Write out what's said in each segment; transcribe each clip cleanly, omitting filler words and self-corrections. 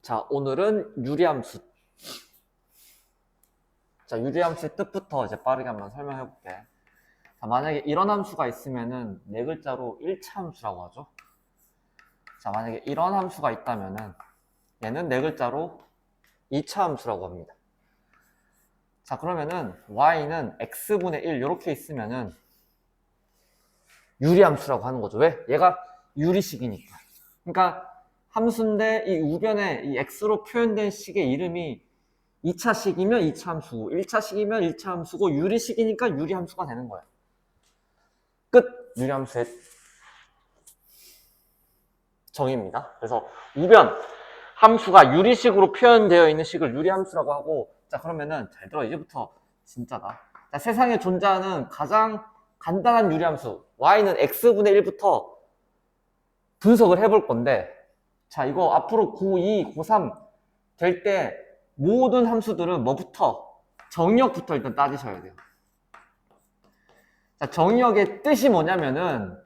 자, 오늘은 유리함수. 자, 유리함수의 뜻부터 이제 빠르게 한번 설명해 볼게. 자, 만약에 이런 함수가 있으면은 네 글자로 1차 함수라고 하죠. 자, 만약에 이런 함수가 있다면은 얘는 네 글자로 2차 함수라고 합니다. 자, 그러면은 y는 x분의 1 이렇게 있으면은 유리함수라고 하는 거죠. 왜? 얘가 유리식이니까. 그러니까 함수인데 이 우변에 이 x로 표현된 식의 이름이 2차식이면 2차 함수고 1차식이면 1차 함수고 유리식이니까 유리함수가 되는 거야. 끝! 유리함수의 정의입니다. 그래서 우변 함수가 유리식으로 표현되어 있는 식을 유리함수라고 하고, 자, 그러면은 잘 들어. 이제부터 진짜다. 자, 세상에 존재하는 가장 간단한 유리함수 y는 x분의 1부터 분석을 해볼 건데, 자, 이거 앞으로 고2, 고3 될 때 모든 함수들은 뭐부터? 정의역부터 일단 따지셔야 돼요. 자, 정의역의 뜻이 뭐냐면은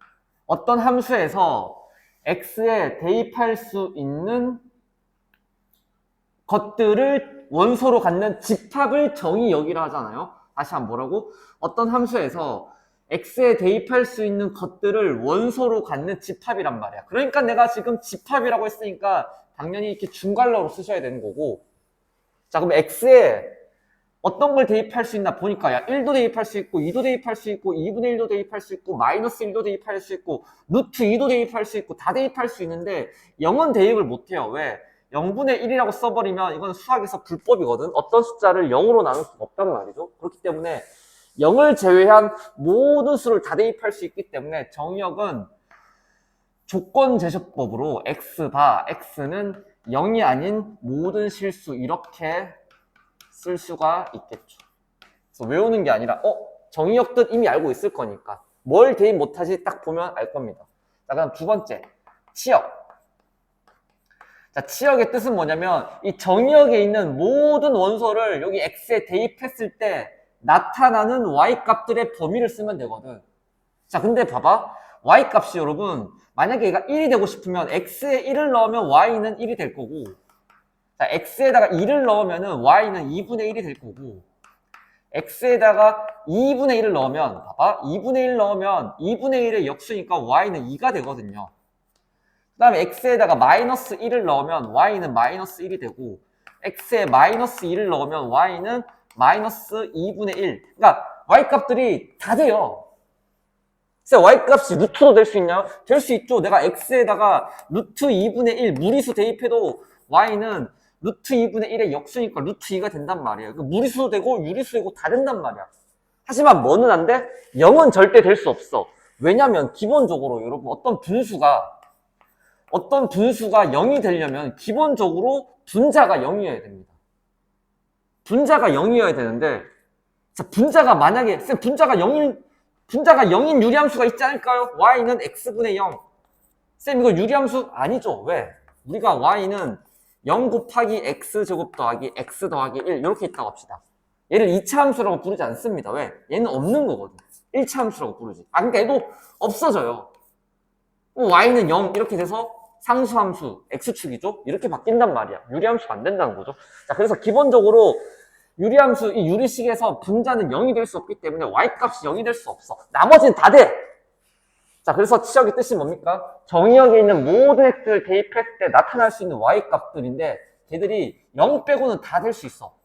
어떤 함수에서 x에 대입할 수 있는 것들을 원소로 갖는 집합을 정의역이라 하잖아요. 다시 한번 뭐라고? 어떤 함수에서 x에 대입할 수 있는 것들을 원소로 갖는 집합이란 말이야. 그러니까 내가 지금 집합이라고 했으니까 당연히 이렇게 중괄호로 쓰셔야 되는 거고, 자, 그럼 x에 어떤 걸 대입할 수 있나 보니까, 야, 1도 대입할 수 있고 2도 대입할 수 있고 2분의 1도 대입할 수 있고 마이너스 1도 대입할 수 있고 루트 2도 대입할 수 있고 다 대입할 수 있는데 0은 대입을 못해요. 왜? 0분의 1이라고 써버리면 이건 수학에서 불법이거든. 어떤 숫자를 0으로 나눌 수가 없단 말이죠. 그렇기 때문에 0을 제외한 모든 수를 다 대입할 수 있기 때문에 정의역은 조건제시법으로 x는 0이 아닌 모든 실수 이렇게 쓸 수가 있겠죠. 그래서 외우는 게 아니라 정의역 뜻 이미 알고 있을 거니까 뭘 대입 못하지 딱 보면 알 겁니다. 자, 그다음 두 번째, 치역. 자, 치역의 뜻은 뭐냐면 이 정의역에 있는 모든 원소를 여기 x에 대입했을 때 나타나는 y 값들의 범위를 쓰면 되거든. 자, 근데 봐봐. y 값이 여러분, 만약에 얘가 1이 되고 싶으면 x에 1을 넣으면 y는 1이 될 거고, 자, x에다가 2를 넣으면은 y는 2분의 1이 될 거고, x에다가 2분의 1을 넣으면, 봐봐. 2분의 1 넣으면 2분의 1의 역수니까 y는 2가 되거든요. 그 다음에 x에다가 마이너스 1을 넣으면 y는 마이너스 1이 되고, x에 마이너스 2를 넣으면 y는 마이너스 2분의 1. 그러니까 y 값들이 다 돼요. 그래서 y값이 루트로 될 수 있냐? 될 수 있죠. 내가 x에다가 루트 2분의 1 무리수 대입해도 y는 루트 2분의 1의 역수니까 루트 2가 된단 말이에요. 무리수도 되고 유리수도 되고 다 된단 말이야. 하지만 뭐는 안 돼? 0은 절대 될 수 없어. 왜냐면 기본적으로 여러분 어떤 분수가 0이 되려면 기본적으로 분자가 0이어야 됩니다. 분자가 0이어야 되는데, 자, 분자가 만약에 분자가 0인 유리함수가 있지 않을까요? y는 x분의 0. 쌤, 이거 유리함수 아니죠? 왜? 우리가 y는 0 곱하기 x제곱 더하기 x 더하기 1 이렇게 있다고 합시다. 얘를 2차 함수라고 부르지 않습니다. 왜? 얘는 없는 거거든. 1차 함수라고 부르지. 그러니까 얘도 없어져요. y는 0 이렇게 돼서 상수함수 x축이죠? 이렇게 바뀐단 말이야. 유리함수가 안 된다는 거죠. 자, 그래서 기본적으로 유리함수, 이 유리식에서 분자는 0이 될 수 없기 때문에 y값이 0이 될 수 없어. 나머지는 다 돼! 자, 그래서 치역의 뜻이 뭡니까? 정의역에 있는 모든 x를 대입했을 때 나타날 수 있는 y값들인데 걔들이 0 빼고는 다 될 수 있어.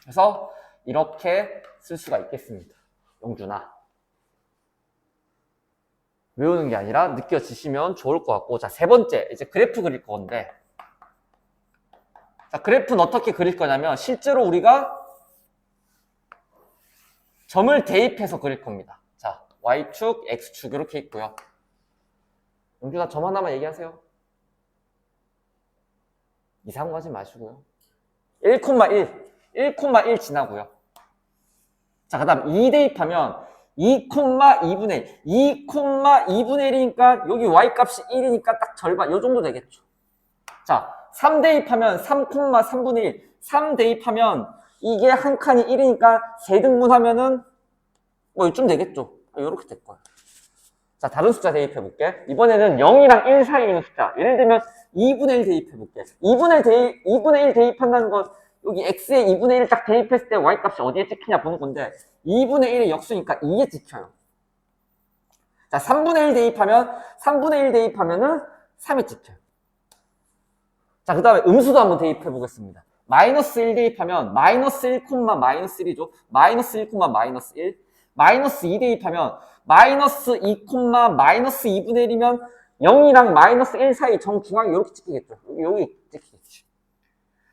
그래서 이렇게 쓸 수가 있겠습니다. 영준아. 외우는 게 아니라 느껴지시면 좋을 것 같고, 자, 세 번째, 이제 그래프 그릴 건데, 자, 그래프는 어떻게 그릴 거냐면 실제로 우리가 점을 대입해서 그릴 겁니다. 자, y축, x축 이렇게 있고요. 영준아, 점 하나만 얘기하세요. 이상한 거 하지 마시고요. 1,1 지나고요. 자, 그 다음 2 대입하면 2,2분의 1. 2,2분의 1이니까 여기 y값이 1이니까 딱 절반, 요 정도 되겠죠. 자, 3 대입하면 3,3분의 1. 3 대입하면 이게 한 칸이 1이니까 3등분 하면은 뭐 이쯤 되겠죠. 이렇게 될 거예요. 자, 다른 숫자 대입해 볼게. 이번에는 0이랑 1 사이에 있는 숫자. 예를 들면 2분의 1 대입해 볼게. 2분의 1 대입한다는 건 여기 x에 2분의 1을 딱 대입했을 때 y 값이 어디에 찍히냐 보는 건데 2분의 1의 역수니까 2에 찍혀요. 자, 3분의 1 대입하면은 3에 찍혀요. 자, 그 다음에 음수도 한번 대입해 보겠습니다. 마이너스 1 대입하면 마이너스 1, 마이너스 1이죠. 마이너스 1, 마이너스 1. 마이너스 2 대입하면 마이너스 2, 마이너스 2분의 1이면 0이랑 마이너스 1 사이 정중앙에 이렇게 찍히겠죠. 여기 찍히겠지.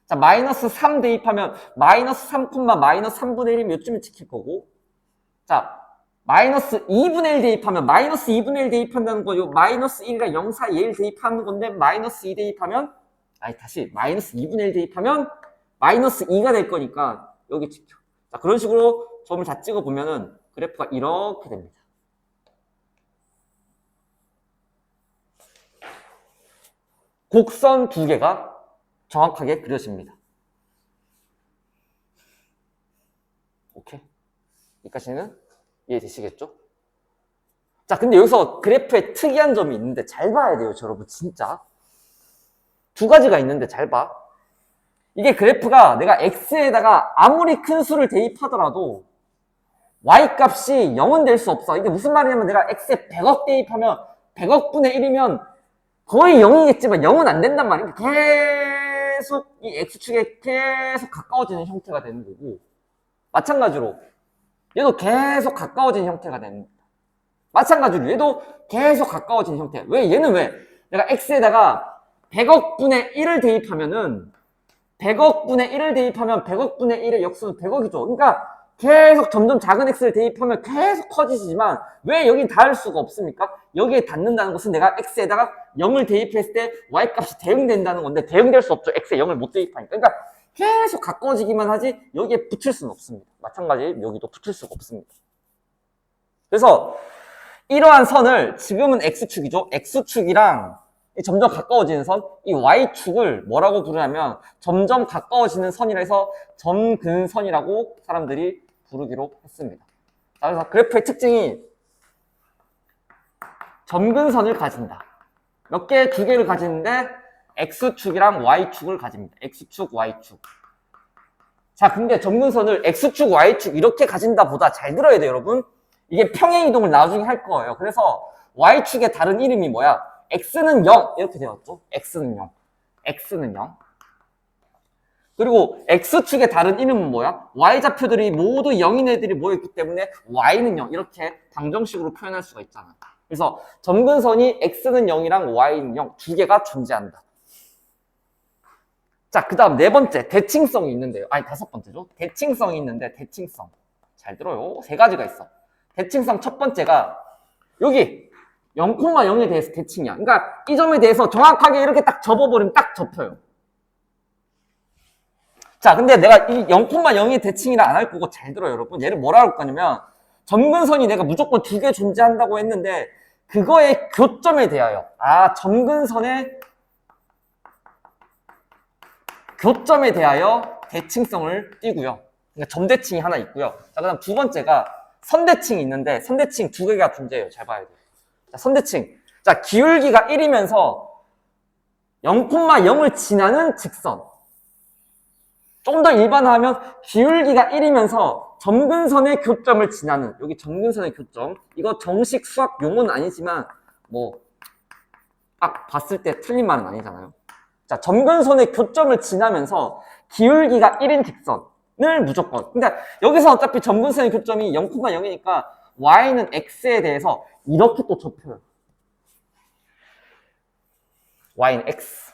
자, 마이너스 3 대입하면 마이너스 3, 마이너스 3분의 1이면 요쯤에 찍힐 거고. 자, 마이너스 2분의 1 대입하면 마이너스 2분의 1 대입한다는 거, 요 마이너스 1이랑 0 사이에 1 대입하는 건데 마이너스 2 대입하면 마이너스 2분의 1 대입하면 마이너스 2가 될 거니까 여기 찍혀. 자, 그런 식으로 점을 다 찍어보면은 그래프가 이렇게 됩니다. 곡선 두 개가 정확하게 그려집니다. 오케이. 여기까지는 이해되시겠죠? 자, 근데 여기서 그래프에 특이한 점이 있는데 잘 봐야 돼요, 여러분. 진짜. 두 가지가 있는데 잘 봐. 이게 그래프가 내가 x에다가 아무리 큰 수를 대입하더라도 y값이 0은 될 수 없어. 이게 무슨 말이냐면 내가 x에 100억 대입하면 100억 분의 1이면 거의 0이겠지만 0은 안 된단 말이야. 계속 이 x축에 계속 가까워지는 형태가 되는 거고, 마찬가지로 얘도 계속 가까워지는 형태가 되는 거야. 마찬가지로 얘도 계속 가까워지는 형태. 얘는 왜? 내가 x에다가 100억 분의 1을 대입하면은 100억 분의 1의 역수는 100억이죠. 그러니까 계속 점점 작은 x를 대입하면 계속 커지지만 왜 여긴 닿을 수가 없습니까? 여기에 닿는다는 것은 내가 x에다가 0을 대입했을 때 y값이 대응된다는 건데 대응될 수 없죠. x에 0을 못 대입하니까. 그러니까 계속 가까워지기만 하지 여기에 붙을 수는 없습니다. 마찬가지로 여기도 붙을 수가 없습니다. 그래서 이러한 선을 지금은 x축이죠. x축이랑 점점 가까워지는 선, 이 y축을 뭐라고 부르냐면 점점 가까워지는 선이라 해서 점근선이라고 사람들이 부르기로 했습니다. 그래서 그래프의 특징이 점근선을 가진다. 몇 개? 두 개를 가지는데 x축이랑 y축을 가집니다. x축, y축. 자, 근데 점근선을 x축, y축 이렇게 가진다 보다 잘 들어야 돼요, 여러분. 이게 평행이동을 나중에 할 거예요. 그래서 y축의 다른 이름이 뭐야? x는 0 이렇게 되었죠. x는 0. x는 0. 그리고 x축의 다른 이름은 뭐야? y좌표들이 모두 0인 애들이 모여있기 때문에 y는 0 이렇게 방정식으로 표현할 수가 있잖아. 그래서 점근선이 x는 0이랑 y는 0 두 개가 존재한다. 자, 그 다음 네 번째 대칭성이 있는데요. 아니, 다섯 번째죠. 대칭성이 있는데 대칭성. 잘 들어요. 세 가지가 있어. 대칭성 첫 번째가 여기 0,0에 대해서 대칭이야. 그러니까 이 점에 대해서 정확하게 이렇게 딱 접어버리면 딱 접혀요. 자, 근데 내가 이 0,0의 대칭이라 안 할 거고 잘 들어요, 여러분. 얘를 뭐라 할 거냐면 점근선이 내가 무조건 두 개 존재한다고 했는데 그거의 교점에 대하여 점근선의 교점에 대하여 대칭성을 띄고요. 그러니까 점대칭이 하나 있고요. 자, 그 다음 두 번째가 선대칭이 있는데 선대칭 두 개가 존재해요. 잘 봐야 돼요. 자, 선대칭. 자, 기울기가 1이면서 0,0을 지나는 직선. 좀 더 일반화하면 기울기가 1이면서 점근선의 교점을 지나는, 여기 점근선의 교점. 이거 정식 수학 용어는 아니지만 뭐 딱 봤을 때 틀린 말은 아니잖아요. 자, 점근선의 교점을 지나면서 기울기가 1인 직선을 무조건. 근데 여기서 어차피 점근선의 교점이 0,0이니까 y는 x에 대해서 이렇게 또 접혀요. y는 x.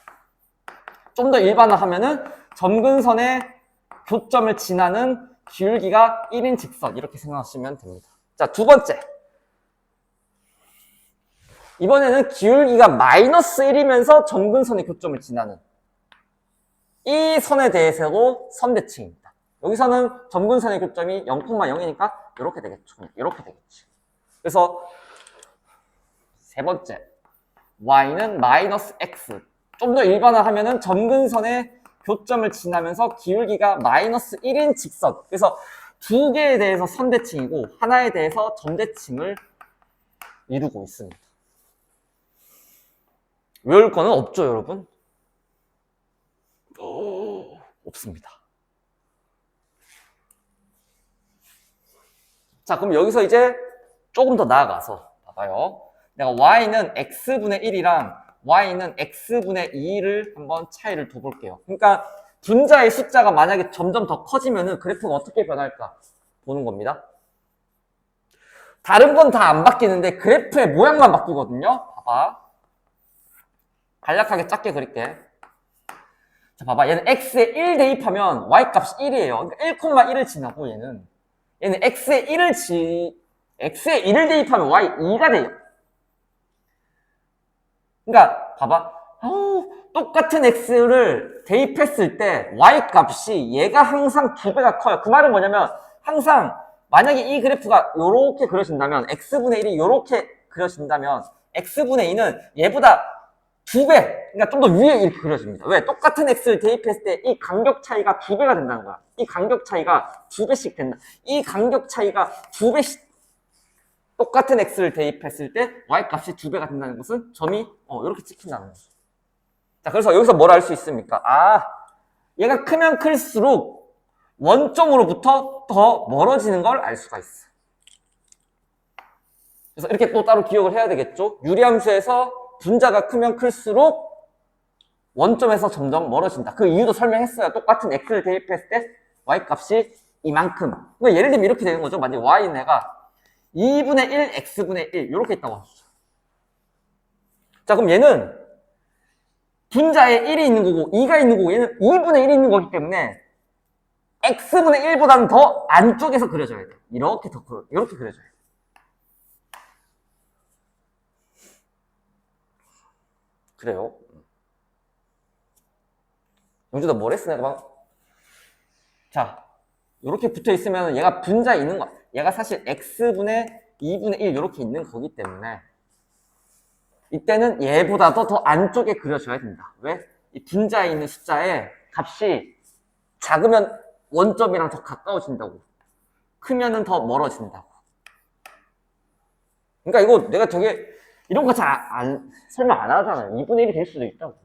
좀 더 일반화하면은 점근선의 교점을 지나는 기울기가 1인 직선 이렇게 생각하시면 됩니다. 자, 두 번째. 이번에는 기울기가 마이너스 1이면서 점근선의 교점을 지나는 이 선에 대해서도 선대칭입니다. 여기서는 점근선의 교점이 0,0이니까 이렇게 되겠죠. 이렇게 되겠지. 그래서 세 번째, y는 마이너스 x. 좀 더 일반화하면은 점근선의 교점을 지나면서 기울기가 마이너스 1인 직선. 그래서 두 개에 대해서 선대칭이고 하나에 대해서 점대칭을 이루고 있습니다. 외울 거는 없죠, 여러분? 없습니다. 자, 그럼 여기서 이제 조금 더 나아가서 봐봐요. 내가 y는 x분의 1이랑 y는 x분의 2를 한번 차이를 둬볼게요. 그러니까 분자의 숫자가 만약에 점점 더 커지면은 그래프가 어떻게 변할까 보는 겁니다. 다른 건 다 안 바뀌는데 그래프의 모양만 바뀌거든요. 봐봐. 간략하게 작게 그릴게. 자, 봐봐. 얘는 x에 1 대입하면 y 값이 1이에요. 그러니까 1,1을 지나고 얘는 x에 1을 대입하면 y 2가 돼요. 그러니까 봐봐. 똑같은 x를 대입했을 때 y 값이 얘가 항상 2배가 커요. 그 말은 뭐냐면 항상 만약에 이 그래프가 요렇게 그려진다면 x분의 1이 요렇게 그려진다면 x분의 2는 얘보다 2배, 그러니까 좀 더 위에 이렇게 그려집니다. 왜? 똑같은 x를 대입했을 때 이 간격 차이가 2배가 된다는 거야. 이 간격 차이가 2배씩 된다. 이 간격 차이가 2배씩 똑같은 x를 대입했을 때 y 값이 2배가 된다는 것은 점이 이렇게 찍힌다는 거죠. 자, 그래서 여기서 뭘 알 수 있습니까? 얘가 크면 클수록 원점으로부터 더 멀어지는 걸 알 수가 있어. 그래서 이렇게 또 따로 기억을 해야 되겠죠? 유리함수에서 분자가 크면 클수록 원점에서 점점 멀어진다. 그 이유도 설명했어요. 똑같은 x를 대입했을 때 y 값이 이만큼. 그러니까 예를 들면 이렇게 되는 거죠. 만약에 y는 내가 2분의 1, x분의 1 이렇게 있다고 하죠. 자, 그럼 얘는 분자에 1이 있는 거고 2가 있는 거고 얘는 2분의 1이 있는 거기 때문에 x분의 1보다는 더 안쪽에서 그려져야 돼. 이렇게 그려져야 돼. 그래요. 영주도 뭘 했어? 내가 막. 자, 이렇게 붙어 있으면 얘가 분자에 있는 거야. 얘가 사실 x분의 2분의 1 이렇게 있는 거기 때문에 이때는 얘보다도 더 안쪽에 그려줘야 된다. 왜? 이 분자에 있는 숫자의 값이 작으면 원점이랑 더 가까워진다고. 크면은 더 멀어진다고. 그러니까 이거 내가 이런 거 잘 설명 안 하잖아요. 2분의 1이 될 수도 있다고.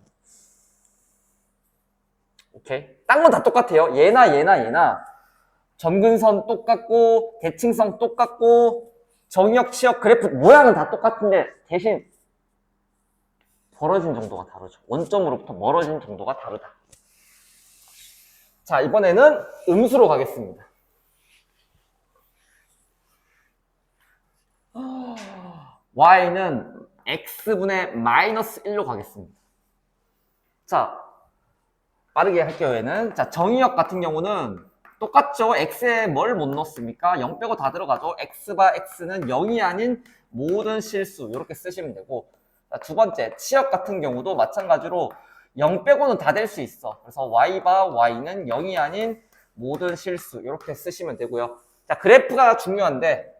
오케이. 딴 건 다 똑같아요. 얘나 점근선 똑같고 대칭성 똑같고 정의역, 치역, 그래프 모양은 다 똑같은데 대신 벌어진 정도가 다르죠. 원점으로부터 멀어진 정도가 다르다. 자, 이번에는 음수로 가겠습니다. y는 x분의 마이너스 1로 가겠습니다. 자, 빠르게 할게요, 얘는. 자, 정의역 같은 경우는 똑같죠? x에 뭘 못 넣습니까? 0 빼고 다 들어가죠? x바 x는 0이 아닌 모든 실수 이렇게 쓰시면 되고, 자, 두 번째 치역 같은 경우도 마찬가지로 0 빼고는 다 될 수 있어. 그래서 y바 y는 0이 아닌 모든 실수 이렇게 쓰시면 되고요. 자, 그래프가 중요한데,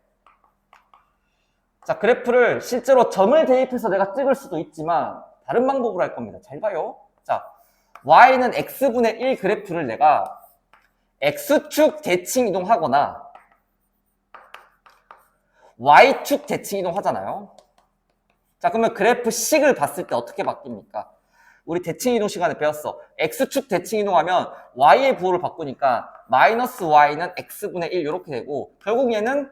자, 그래프를 실제로 점을 대입해서 내가 찍을 수도 있지만 다른 방법으로 할 겁니다. 잘 봐요. 자, y는 x분의 1 그래프를 내가 x축 대칭 이동하거나 y축 대칭 이동하잖아요. 자, 그러면 그래프 식을 봤을 때 어떻게 바뀝니까? 우리 대칭 이동 시간에 배웠어. x축 대칭 이동하면 y의 부호를 바꾸니까 마이너스 y는 x분의 1 이렇게 되고, 결국 얘는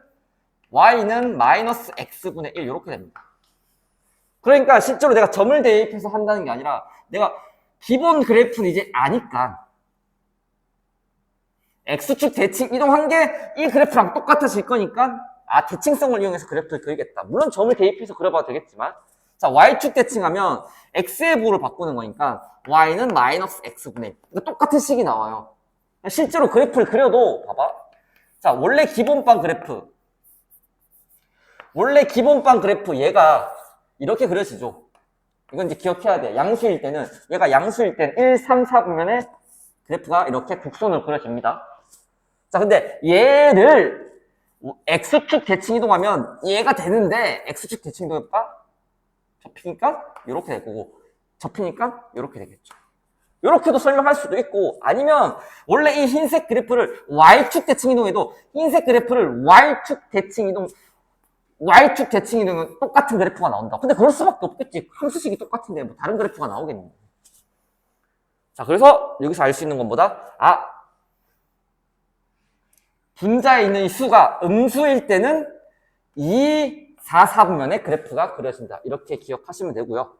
y는 마이너스 x분의 1 이렇게 됩니다. 그러니까 실제로 내가 점을 대입해서 한다는 게 아니라 내가 기본 그래프는 이제 아니까 x축 대칭 이동한 게 이 그래프랑 똑같아질 거니까 대칭성을 이용해서 그래프를 그리겠다. 물론 점을 대입해서 그려봐도 되겠지만, 자, y축 대칭하면 x의 부호를 바꾸는 거니까 y는 마이너스 x분의 1. 그러니까 똑같은 식이 나와요. 실제로 그래프를 그려도 봐봐. 자, 원래 기본반 그래프 얘가 이렇게 그려지죠. 이건 이제 기억해야 돼. 양수일 때는, 얘가 양수일 때는 1, 3, 4 보면은 그래프가 이렇게 곡선으로 그려집니다. 자, 근데 얘를 x축 대칭 이동하면 얘가 되는데, x축 대칭 이동해볼까? 접히니까 이렇게 될 거고, 접히니까 이렇게 되겠죠. 이렇게도 설명할 수도 있고, 아니면 원래 이 흰색 그래프를 y축 대칭 이동해도 흰색 그래프를 y축 대칭 이동 y축 대칭 이동은 똑같은 그래프가 나온다. 근데 그럴 수밖에 없겠지. 함수식이 똑같은데 뭐 다른 그래프가 나오겠니? 자, 그래서 여기서 알 수 있는 것보다 분자에 있는 이 수가 음수일 때는 2, 4, 4분면의 그래프가 그려진다. 이렇게 기억하시면 되고요.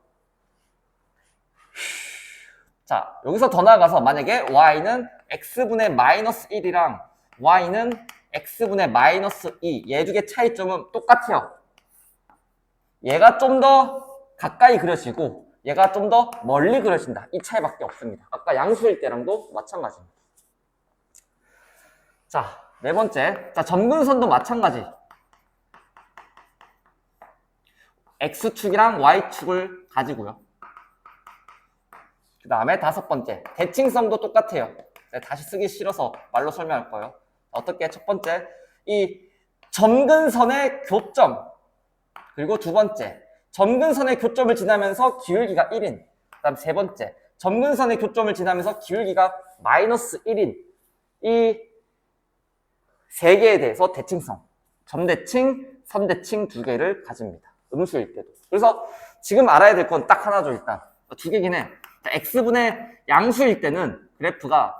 자, 여기서 더 나아가서 만약에 y는 x분의 마이너스 1이랑 y는 x분의 마이너스 2, 얘 두 개 차이점은 똑같아요. 얘가 좀 더 가까이 그려지고 얘가 좀 더 멀리 그려진다. 이 차이밖에 없습니다. 아까 양수일 때랑도 마찬가지입니다. 자, 네 번째. 자, 점근선도 마찬가지. x축이랑 y축을 가지고요. 그 다음에 다섯 번째. 대칭성도 똑같아요. 다시 쓰기 싫어서 말로 설명할 거예요. 어떻게? 첫 번째, 이 점근선의 교점. 그리고 두 번째, 점근선의 교점을 지나면서 기울기가 1인. 그 다음 세 번째, 점근선의 교점을 지나면서 기울기가 마이너스 1인. 이 세 개에 대해서 대칭성, 점대칭, 선대칭 두 개를 가집니다. 음수일 때도. 그래서 지금 알아야 될 건 딱 하나죠, 일단. 두 개긴 해. x분의 양수일 때는 그래프가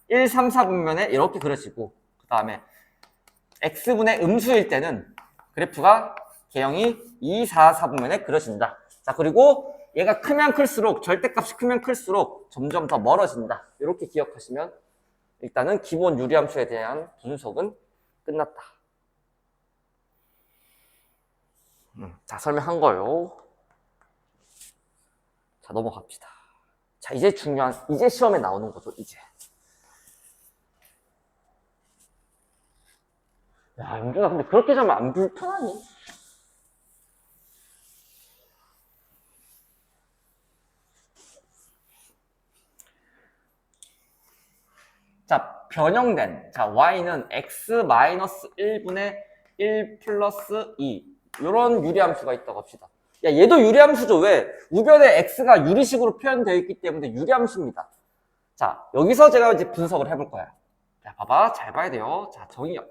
1, 3, 4분면에 이렇게 그려지고, 그 다음에 x분의 음수일 때는 그래프가 개형이 2, 4, 4분면에 그려진다. 자, 그리고 얘가 크면 클수록, 절대값이 크면 클수록 점점 더 멀어진다. 이렇게 기억하시면 일단은 기본 유리함수에 대한 분석은 끝났다. 자, 설명한 거요. 자, 넘어갑시다. 자, 이제 이제 시험에 나오는 거죠, 이제. 야, 윤준아, 근데 그렇게 자면 안 불편하니? 자, 변형된, 자, y는 x-1분의 1 플러스 2. 이런 유리함수가 있다고 합시다. 야, 얘도 유리함수죠. 왜? 우변에 x가 유리식으로 표현되어 있기 때문에 유리함수입니다. 자, 여기서 제가 이제 분석을 해볼 거야. 자, 봐봐. 잘 봐야 돼요. 자, 정의역.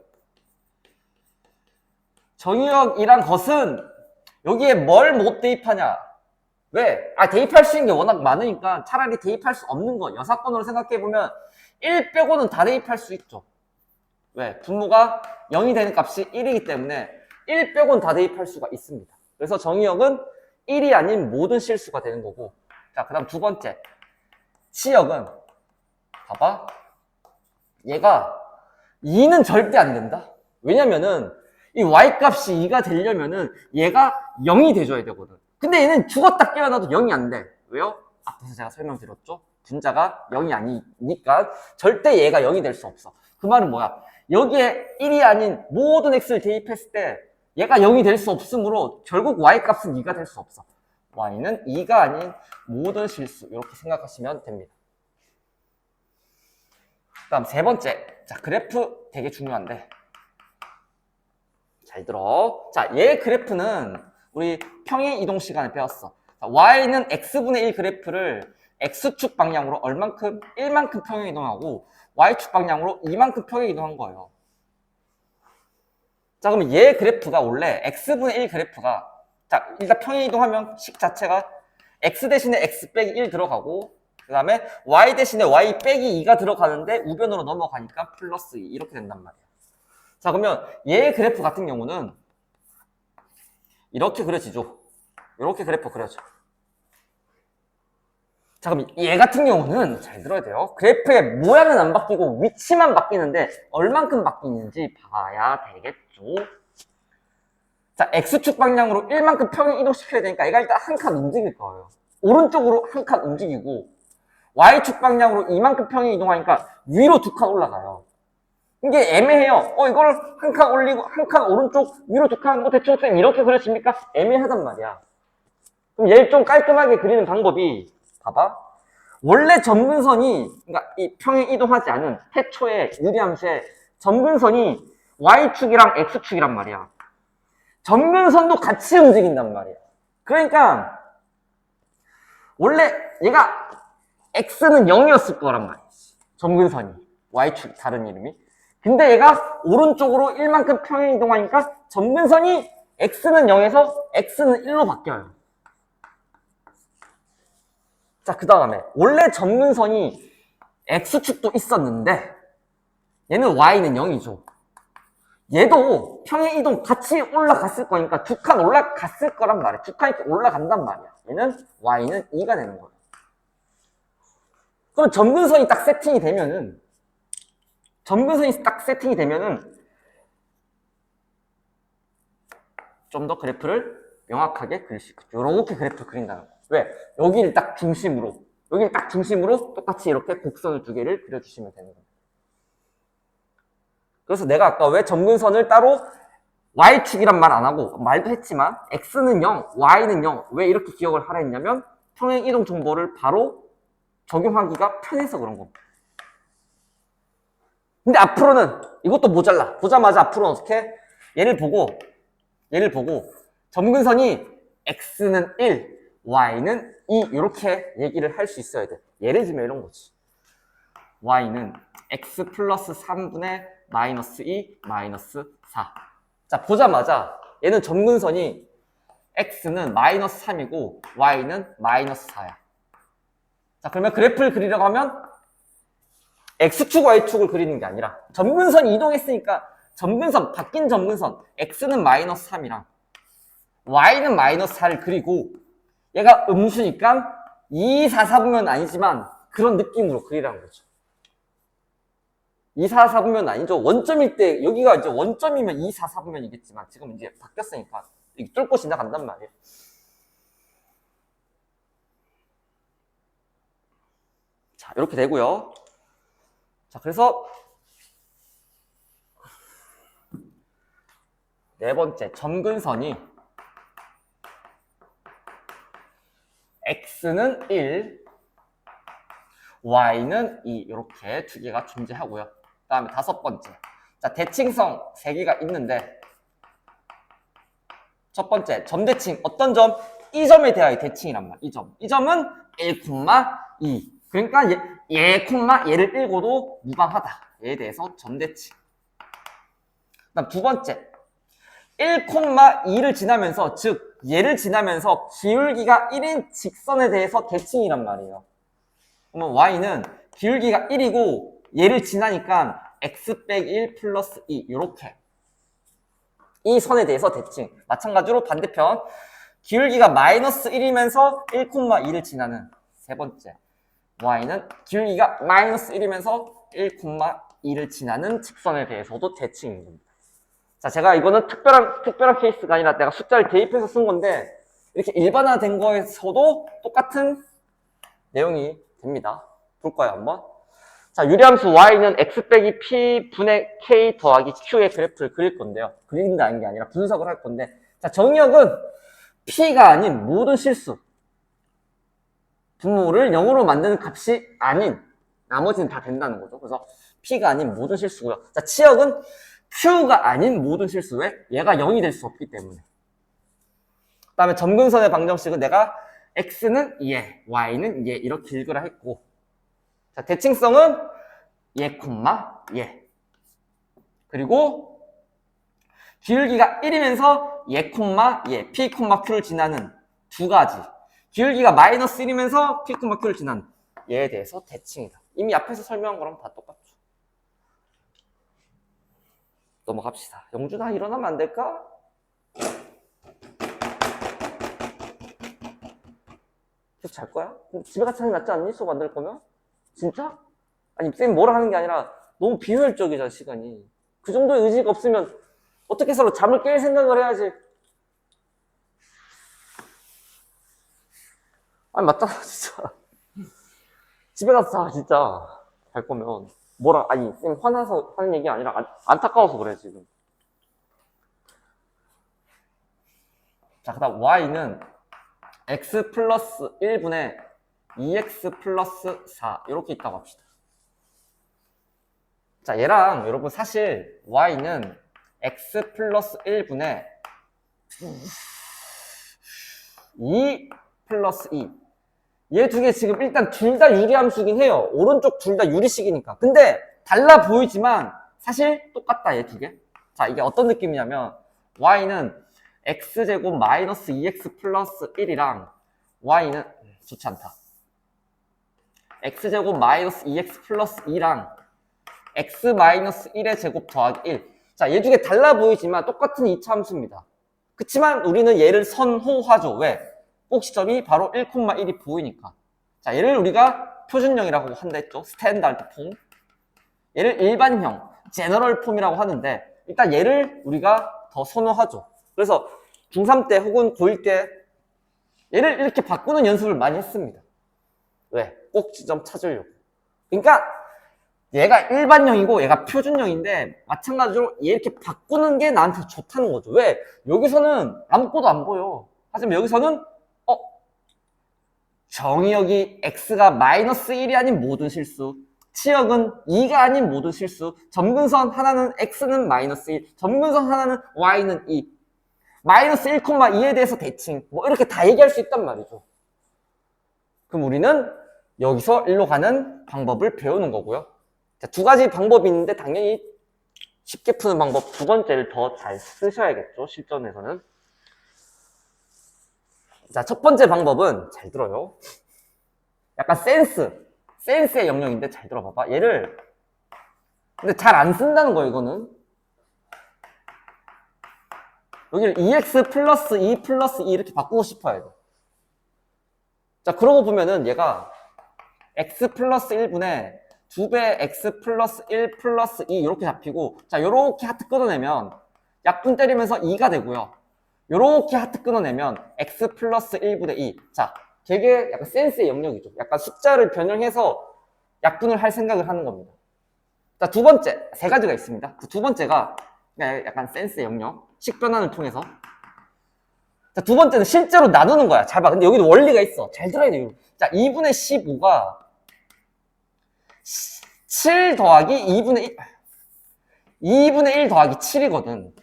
정의역이란 것은 여기에 뭘 못 대입하냐? 왜? 대입할 수 있는 게 워낙 많으니까 차라리 대입할 수 없는 거. 여사건으로 생각해보면 1 빼고는 다 대입할 수 있죠. 왜? 분모가 0이 되는 값이 1이기 때문에 1 빼고는 다 대입할 수가 있습니다. 그래서 정의역은 1이 아닌 모든 실수가 되는 거고. 자, 그 다음 두 번째. 치역은, 봐봐. 얘가 2는 절대 안 된다. 왜냐면은 이 y 값이 2가 되려면은 얘가 0이 돼줘야 되거든. 근데 얘는 죽었다 깨어나도 0이 안 돼. 왜요? 앞에서 제가 설명드렸죠? 분자가 0이 아니니까 절대 얘가 0이 될 수 없어. 그 말은 뭐야? 여기에 1이 아닌 모든 x를 대입했을 때 얘가 0이 될 수 없으므로 결국 y값은 2가 될 수 없어. y는 2가 아닌 모든 실수. 이렇게 생각하시면 됩니다. 그 다음 세 번째. 자, 그래프 되게 중요한데. 잘 들어. 자, 얘 그래프는 우리 평행 이동 시간에 배웠어. 자, y는 x분의 1 그래프를 x축 방향으로 얼만큼? 1만큼 평행 이동하고 y축 방향으로 2만큼 평행 이동한 거예요. 자, 그러면 얘 그래프가 원래 x분의 1 그래프가, 자, 일단 평행 이동하면 식 자체가 x 대신에 x 빼기 1 들어가고, 그 다음에 y 대신에 y 빼기 2가 들어가는데 우변으로 넘어가니까 플러스 2 이렇게 된단 말이야. 자, 그러면 얘 그래프 같은 경우는 이렇게 그려지죠. 이렇게 그래프 그려져. 자, 그럼 얘 같은 경우는 잘 들어야 돼요. 그래프의 모양은 안 바뀌고 위치만 바뀌는데 얼만큼 바뀌는지 봐야 되겠죠. 자, x축 방향으로 1만큼 평행 이동시켜야 되니까 얘가 일단 한 칸 움직일 거예요. 오른쪽으로 한 칸 움직이고 y축 방향으로 2만큼 평행 이동하니까 위로 2칸 올라가요. 이게 애매해요. 이걸 한 칸 올리고 한 칸 오른쪽 위로 2칸 대충 이렇게 그려집니까? 애매하단 말이야. 그럼 얘를 좀 깔끔하게 그리는 방법이, 봐봐. 원래 점근선이, 그러니까 이 평행 이동하지 않은 태초의 유리함수의 점근선이 y축이랑 x축이란 말이야. 점근선도 같이 움직인단 말이야. 그러니까 원래 얘가 x는 0이었을 거란 말이지. 점근선이. y축 다른 이름이. 근데 얘가 오른쪽으로 1만큼 평행 이동하니까 점근선이 x는 0에서 x는 1로 바뀌어요. 자, 그 다음에 원래 점근선이 x축도 있었는데 얘는 y는 0이죠. 얘도 평행 이동 같이 올라갔을 거니까 두 칸 올라갔을 거란 말이야. 두 칸 이렇게 올라간단 말이야. 얘는 y는 2가 되는 거야. 그럼 점근선이 딱 세팅이 되면은 좀 더 그래프를 명확하게 그릴 수 있겠죠. 이렇게 그래프를 그린다는 거예요. 왜? 여기를 딱 중심으로 똑같이 이렇게 곡선을 두 개를 그려주시면 되는 거예요. 그래서 내가 아까 왜 점근선을 따로 y축이란 말 안 하고 말도 했지만 x는 0, y는 0 왜 이렇게 기억을 하라 했냐면 평행 이동 정보를 바로 적용하기가 편해서 그런 겁니다. 근데 앞으로는 이것도 모자라. 보자마자 앞으로는 어떻게? 얘를 보고 점근선이 x는 1, y는 2 이렇게 얘기를 할 수 있어야 돼. 예를 들면 이런 거지. y는 x 플러스 3분의 마이너스 2, 마이너스 4. 자, 보자마자 얘는 점근선이 x는 마이너스 3이고 y는 마이너스 4야. 자, 그러면 그래프를 그리려고 하면 x축, y축을 그리는 게 아니라 점근선이 이동했으니까 바뀐 점근선 x는 마이너스 3이랑 y는 마이너스 4를 그리고 얘가 음수니까 2, 4, 4분면 아니지만 그런 느낌으로 그리라는 거죠. 2, 4, 4분면 아니죠. 원점일 때 여기가 이제 원점이면 2, 4, 4분면이겠지만 지금 이제 바뀌었으니까 이게 뚫고 지나간단 말이에요. 자, 이렇게 되고요. 자, 그래서 네 번째, 점근선이 x는 1, y는 2 이렇게 두 개가 존재하고요. 그 다음에 다섯 번째, 자, 대칭성 세 개가 있는데 첫 번째, 점대칭. 어떤 점? 이 점에 대하여 대칭이란 말. 이 점은 1, 2. 그러니까 얘를 읽어도 무방하다. 얘에 대해서 점대칭. 그 다음 두 번째, 1, 2를 지나면서, 즉 얘를 지나면서 기울기가 1인 직선에 대해서 대칭이란 말이에요. 그러면 y는 기울기가 1이고 얘를 지나니까 x 빼기 1 플러스 2 이렇게 이 선에 대해서 대칭. 마찬가지로 반대편 기울기가 마이너스 1이면서 1, 2를 지나는 세 번째 y는 기울기가 마이너스 1이면서 1, 2를 지나는 직선에 대해서도 대칭인 겁니다. 자, 제가 이거는 특별한 케이스가 아니라 내가 숫자를 대입해서 쓴 건데 이렇게 일반화된 거에서도 똑같은 내용이 됩니다. 볼까요, 한번? 자, 유리함수 y는 x 빼기 p 분의 k 더하기 q의 그래프를 그릴 건데요. 그린다는 게 아니라 분석을 할 건데, 자, 정의역은 p가 아닌 모든 실수, 분모를 0으로 만드는 값이 아닌 나머지는 다 된다는 거죠. 그래서 p가 아닌 모든 실수고요. 자, 치역은 q가 아닌 모든 실수. 왜? 얘가 0이 될 수 없기 때문에. 그 다음에 점근선의 방정식은 내가 x는 얘, y는 얘 이렇게 읽으라 했고, 자, 대칭성은 얘, 얘. 그리고 기울기가 1이면서 얘, 얘, p, q를 지나는 두 가지. 기울기가 마이너스 1이면서 p, q를 지나는 얘에 대해서 대칭이다. 이미 앞에서 설명한 거랑 다 똑같죠. 넘어갑시다. 영준아, 일어나면 안 될까? 계속 잘 거야? 집에 같이 하는 게 낫지 않니? 수업 만들 거면? 진짜? 아니, 쌤 뭐라 하는 게 아니라 너무 비효율적이잖아, 시간이. 그 정도의 의지가 없으면 어떻게 서로 잠을 깰 생각을 해야지. 아니, 맞잖아, 진짜. 집에 가서 자, 진짜. 잘 거면. 아니, 쌤 화나서 하는 얘기 아니라 안타까워서 그래, 지금. 자, 그 다음 y는 x 플러스 1분의 2x 플러스 4 이렇게 있다고 합시다. 자, 얘랑 여러분 사실 y는 x 플러스 1분의 2 플러스 2 얘 두 개 지금 일단 둘 다 유리함수긴 해요. 오른쪽 둘 다 유리식이니까. 근데 달라 보이지만 사실 똑같다, 얘 두 개. 자, 이게 어떤 느낌이냐면 y는 x제곱 마이너스 2x 플러스 1이랑 y는 좋지 않다. x제곱 마이너스 2x 플러스 2랑 x 마이너스 1의 제곱 더하기 1. 자, 얘 중에 달라 보이지만 똑같은 이차 함수입니다. 그치만 우리는 얘를 선호하죠. 왜? 꼭 시점이 바로 1,1이 보이니까. 자, 얘를 우리가 표준형이라고 한다 했죠. 스탠다드 폼. 얘를 일반형, 제너럴 폼이라고 하는데 일단 얘를 우리가 더 선호하죠. 그래서 중3 때 혹은 고1 때 얘를 이렇게 바꾸는 연습을 많이 했습니다. 왜? 꼭 지점 찾으려고. 그러니까 얘가 일반형이고 얘가 표준형인데 마찬가지로 얘 이렇게 바꾸는 게 나한테 좋다는 거죠. 왜? 여기서는 아무것도 안 보여. 하지만 여기서는 정의역이 x가 마이너스 1이 아닌 모든 실수, 치역은 2가 아닌 모든 실수, 점근선 하나는 x는 마이너스 1, 점근선 하나는 y는 2, 마이너스 1,2에 대해서 대칭, 뭐 이렇게 다 얘기할 수 있단 말이죠. 그럼 우리는 여기서 1로 가는 방법을 배우는 거고요. 자, 두 가지 방법이 있는데 당연히 쉽게 푸는 방법 두 번째를 더 잘 쓰셔야겠죠, 실전에서는. 자, 첫 번째 방법은 잘 들어요. 약간 센스의 영역인데 잘 들어봐봐. 얘를 근데 잘 안 쓴다는 거예요, 이거는. 여기를 2x 플러스 2 플러스 2 이렇게 바꾸고 싶어야 돼. 자, 그러고 보면은 얘가 x 플러스 1분의 2배 x 플러스 1 플러스 2 이렇게 잡히고, 자, 요렇게 하트 끊어내면 약분 때리면서 2가 되고요. 요렇게 하트 끊어내면 x 플러스 1분의 2. 자, 되게 약간 센스의 영역이죠. 약간 숫자를 변형해서 약분을 할 생각을 하는 겁니다. 자, 두 번째, 세 가지가 있습니다. 그 두 번째가 약간 센스의 영역, 식변환을 통해서. 자, 두 번째는 실제로 나누는 거야. 잘 봐. 근데 여기도 원리가 있어. 잘 들어야 돼요. 자, 2분의 15가 7 더하기 2분의 1 더하기 7이거든.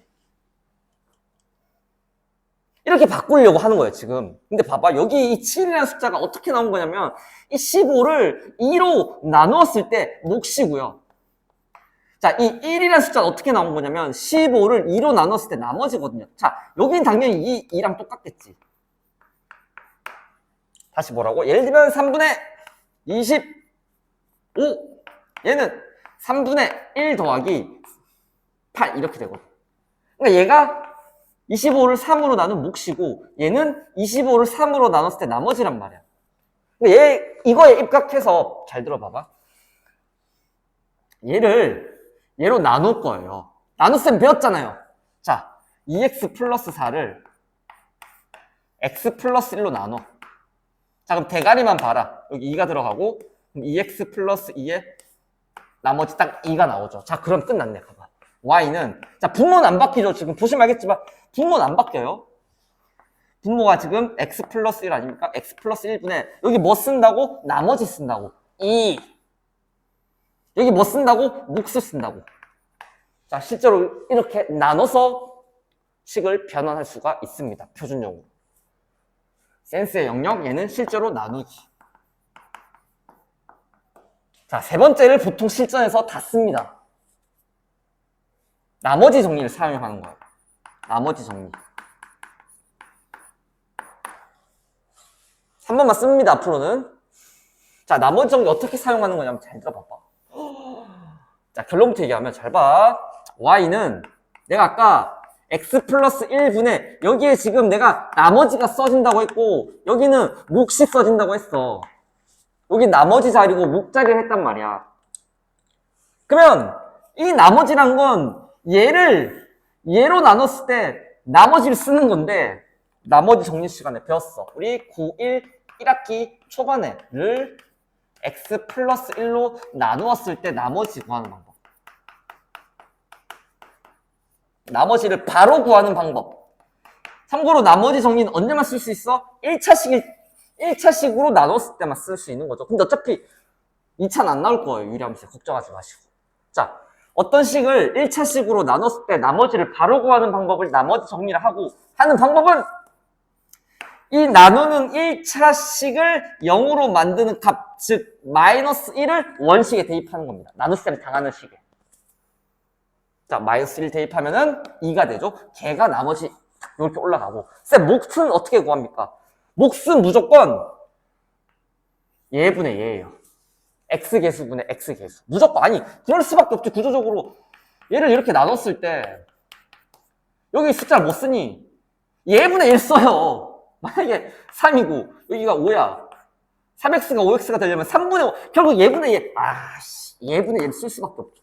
이렇게 바꾸려고 하는 거예요, 지금. 근데 봐봐. 여기 이 7이라는 숫자가 어떻게 나온 거냐면, 이 15를 2로 나누었을 때 몫이고요. 자, 이 1이라는 숫자는 어떻게 나온 거냐면, 15를 2로 나눴을 때 나머지거든요. 자, 여긴 당연히 이 2랑 똑같겠지. 다시 뭐라고? 예를 들면 3분의 25. 얘는 3분의 1 더하기 8 이렇게 되거든. 그러니까 얘가 25를 3으로 나눈 몫이고 얘는 25를 3으로 나눴을 때 나머지란 말이야. 근데 이거에 입각해서 잘 들어봐봐. 얘로 나눌 거예요. 나눗셈 배웠잖아요. 자, 2x 플러스 4를 x 플러스 1로 나눠. 자, 그럼 대가리만 봐라. 여기 2가 들어가고 그럼 2x 플러스 2에 나머지 딱 2가 나오죠. 자, 그럼 끝났네. 봐봐. y는, 자, 분모는 안 바뀌죠. 지금 보시면 알겠지만 분모는 안 바뀌어요. 분모가 지금 x 플러스 1 아닙니까? x 플러스 1분의 여기 뭐 쓴다고? 나머지 쓴다고. 2. 여기 뭐 쓴다고? 몫을 쓴다고. 자, 실제로 이렇게 나눠서 식을 변환할 수가 있습니다. 표준용으로. 센스의 영역, 얘는 실제로 나누기. 자, 세 번째를 보통 실전에서 다 씁니다. 나머지 정리를 사용하는 거예요. 나머지 정리. 3번만 씁니다, 앞으로는. 자, 나머지 정리 어떻게 사용하는 거냐면 잘 들어봐봐. 자, 결론부터 얘기하면 잘 봐. y는 내가 아까 x 플러스 1분의 여기에 지금 내가 나머지가 써진다고 했고 여기는 몫이 써진다고 했어. 여기 나머지 자리고 몫 자리를 했단 말이야. 그러면 이 나머지란 건 얘로 나눴을 때 나머지를 쓰는 건데 나머지 정리 시간에 배웠어. 우리 9.1 1학기 초반에를 x 플러스 1로 나누었을 때 나머지 구하는 방법. 나머지를 바로 구하는 방법. 참고로 나머지 정리는 언제만 쓸 수 있어? 1차식으로 나눴을 때만 쓸 수 있는 거죠. 근데 어차피 2차는 안 나올 거예요. 유리함수. 걱정하지 마시고. 자, 어떤 식을 1차식으로 나눴을 때 나머지를 바로 구하는 방법을 나머지 정리를 하고 하는 방법은 이 나누는 1차식을 0으로 만드는 값, 즉 마이너스 1을 원식에 대입하는 겁니다. 나눗셈 당하는 식에. 자, 마이너스 1 대입하면은 2가 되죠. 걔가 나머지 딱 이렇게 올라가고. 쌤, 몫은 어떻게 구합니까? 몫은 무조건 얘분의 얘예요. x개수분의 x개수. 무조건. 아니, 그럴 수밖에 없지. 구조적으로 얘를 이렇게 나눴을 때 여기 숫자를 못 쓰니 얘분의 1 써요. 만약에 3이고 여기가 5야. 3x가 5x가 되려면 3분의 5. 결국 얘분의 얘. 아씨, 얘분의 1 쓸 수밖에 없죠.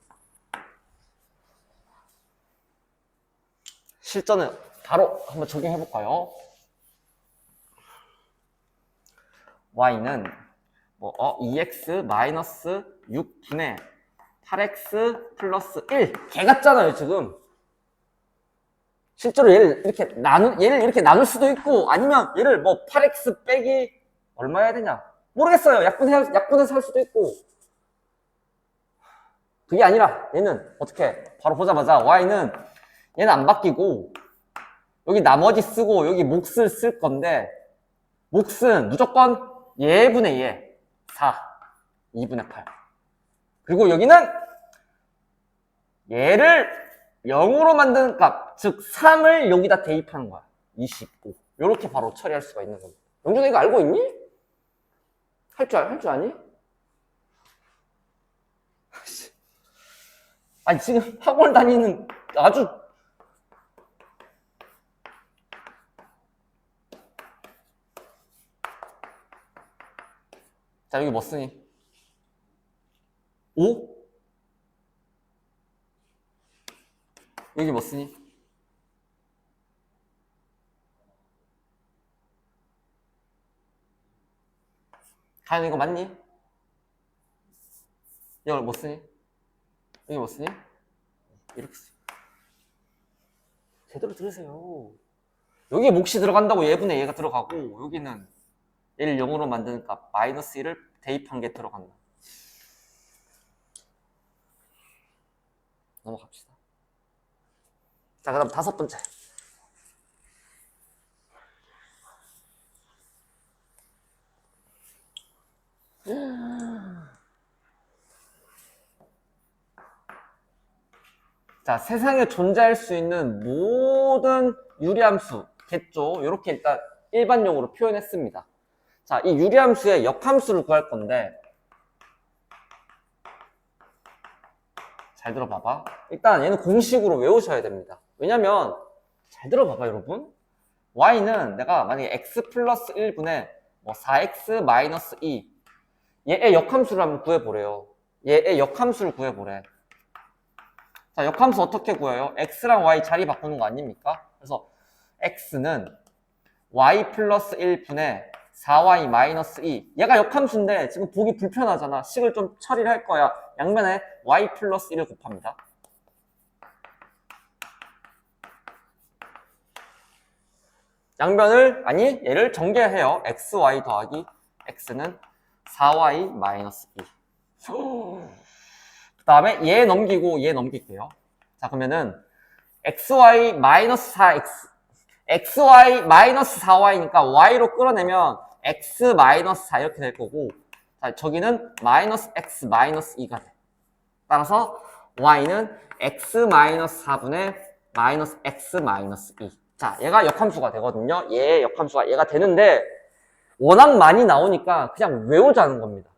실전은 바로 한번 적용해볼까요? y는 2x 마이너스 6분의 8x 플러스 1. 개 같잖아요, 지금. 실제로 얘를 이렇게 나눌 수도 있고, 아니면 얘를 8x 빼기 얼마 해야 되냐? 모르겠어요. 약분해서 할 수도 있고. 그게 아니라, 얘는 어떻게, 바로 보자마자, y는, 얘는 안 바뀌고, 여기 나머지 쓰고, 여기 몫을 쓸 건데, 몫은 무조건 얘분의 얘. 4. 2분의 8. 그리고 여기는, 얘를 0으로 만드는 값, 즉 3을 여기다 대입하는 거야. 25. 이렇게 바로 처리할 수가 있는 겁니다. 영준아 이거 알고 있니? 할 줄 아니? 아니 지금 학원 다니는 아주 자 여기 뭐 쓰니? 5? 여기 뭐 쓰니? 가연 이거 맞니? 이걸 뭐 쓰니? 여기 뭐 쓰니? 이렇게 쓰. 제대로 들으세요. 여기에 몫이 들어간다고 얘분의 얘가 들어가고 여기는 얘를 0으로 만드는 값 마이너스 1을 대입한 게 들어간다. 넘어갑시다. 자, 그 다음 5번째. 자, 세상에 존재할 수 있는 모든 유리함수겠죠. 이렇게 일단 일반용으로 표현했습니다. 자, 이 유리함수의 역함수를 구할 건데 잘 들어봐봐. 일단 얘는 공식으로 외우셔야 됩니다. 왜냐면 잘 들어봐봐 여러분. y는 내가 만약에 x 플러스 1분의 4x 마이너스 2 얘의 역함수를 한번 구해보래요. 얘의 역함수를 구해보래. 자, 역함수 어떻게 구해요? x랑 y 자리 바꾸는 거 아닙니까? 그래서 x는 y 플러스 1분의 4y 마이너스 2 얘가 역함수인데 지금 보기 불편하잖아. 식을 좀 처리를 할 거야. 양면에 y 플러스 1을 곱합니다. 양변을 아니 얘를 전개해요. xy 더하기 x는 4y 마이너스 2. 그 다음에 얘 넘기고 얘 넘길게요. 자 그러면은 xy 마이너스 4x xy 마이너스 4y니까 y로 끌어내면 x 마이너스 4 이렇게 될 거고 자 저기는 마이너스 x 마이너스 2가 돼. 따라서 y는 x 마이너스 4분의 마이너스 x 마이너스 2. 자 얘가 역함수가 되거든요. 얘의 역함수가 얘가 되는데 워낙 많이 나오니까 그냥 외우자는 겁니다.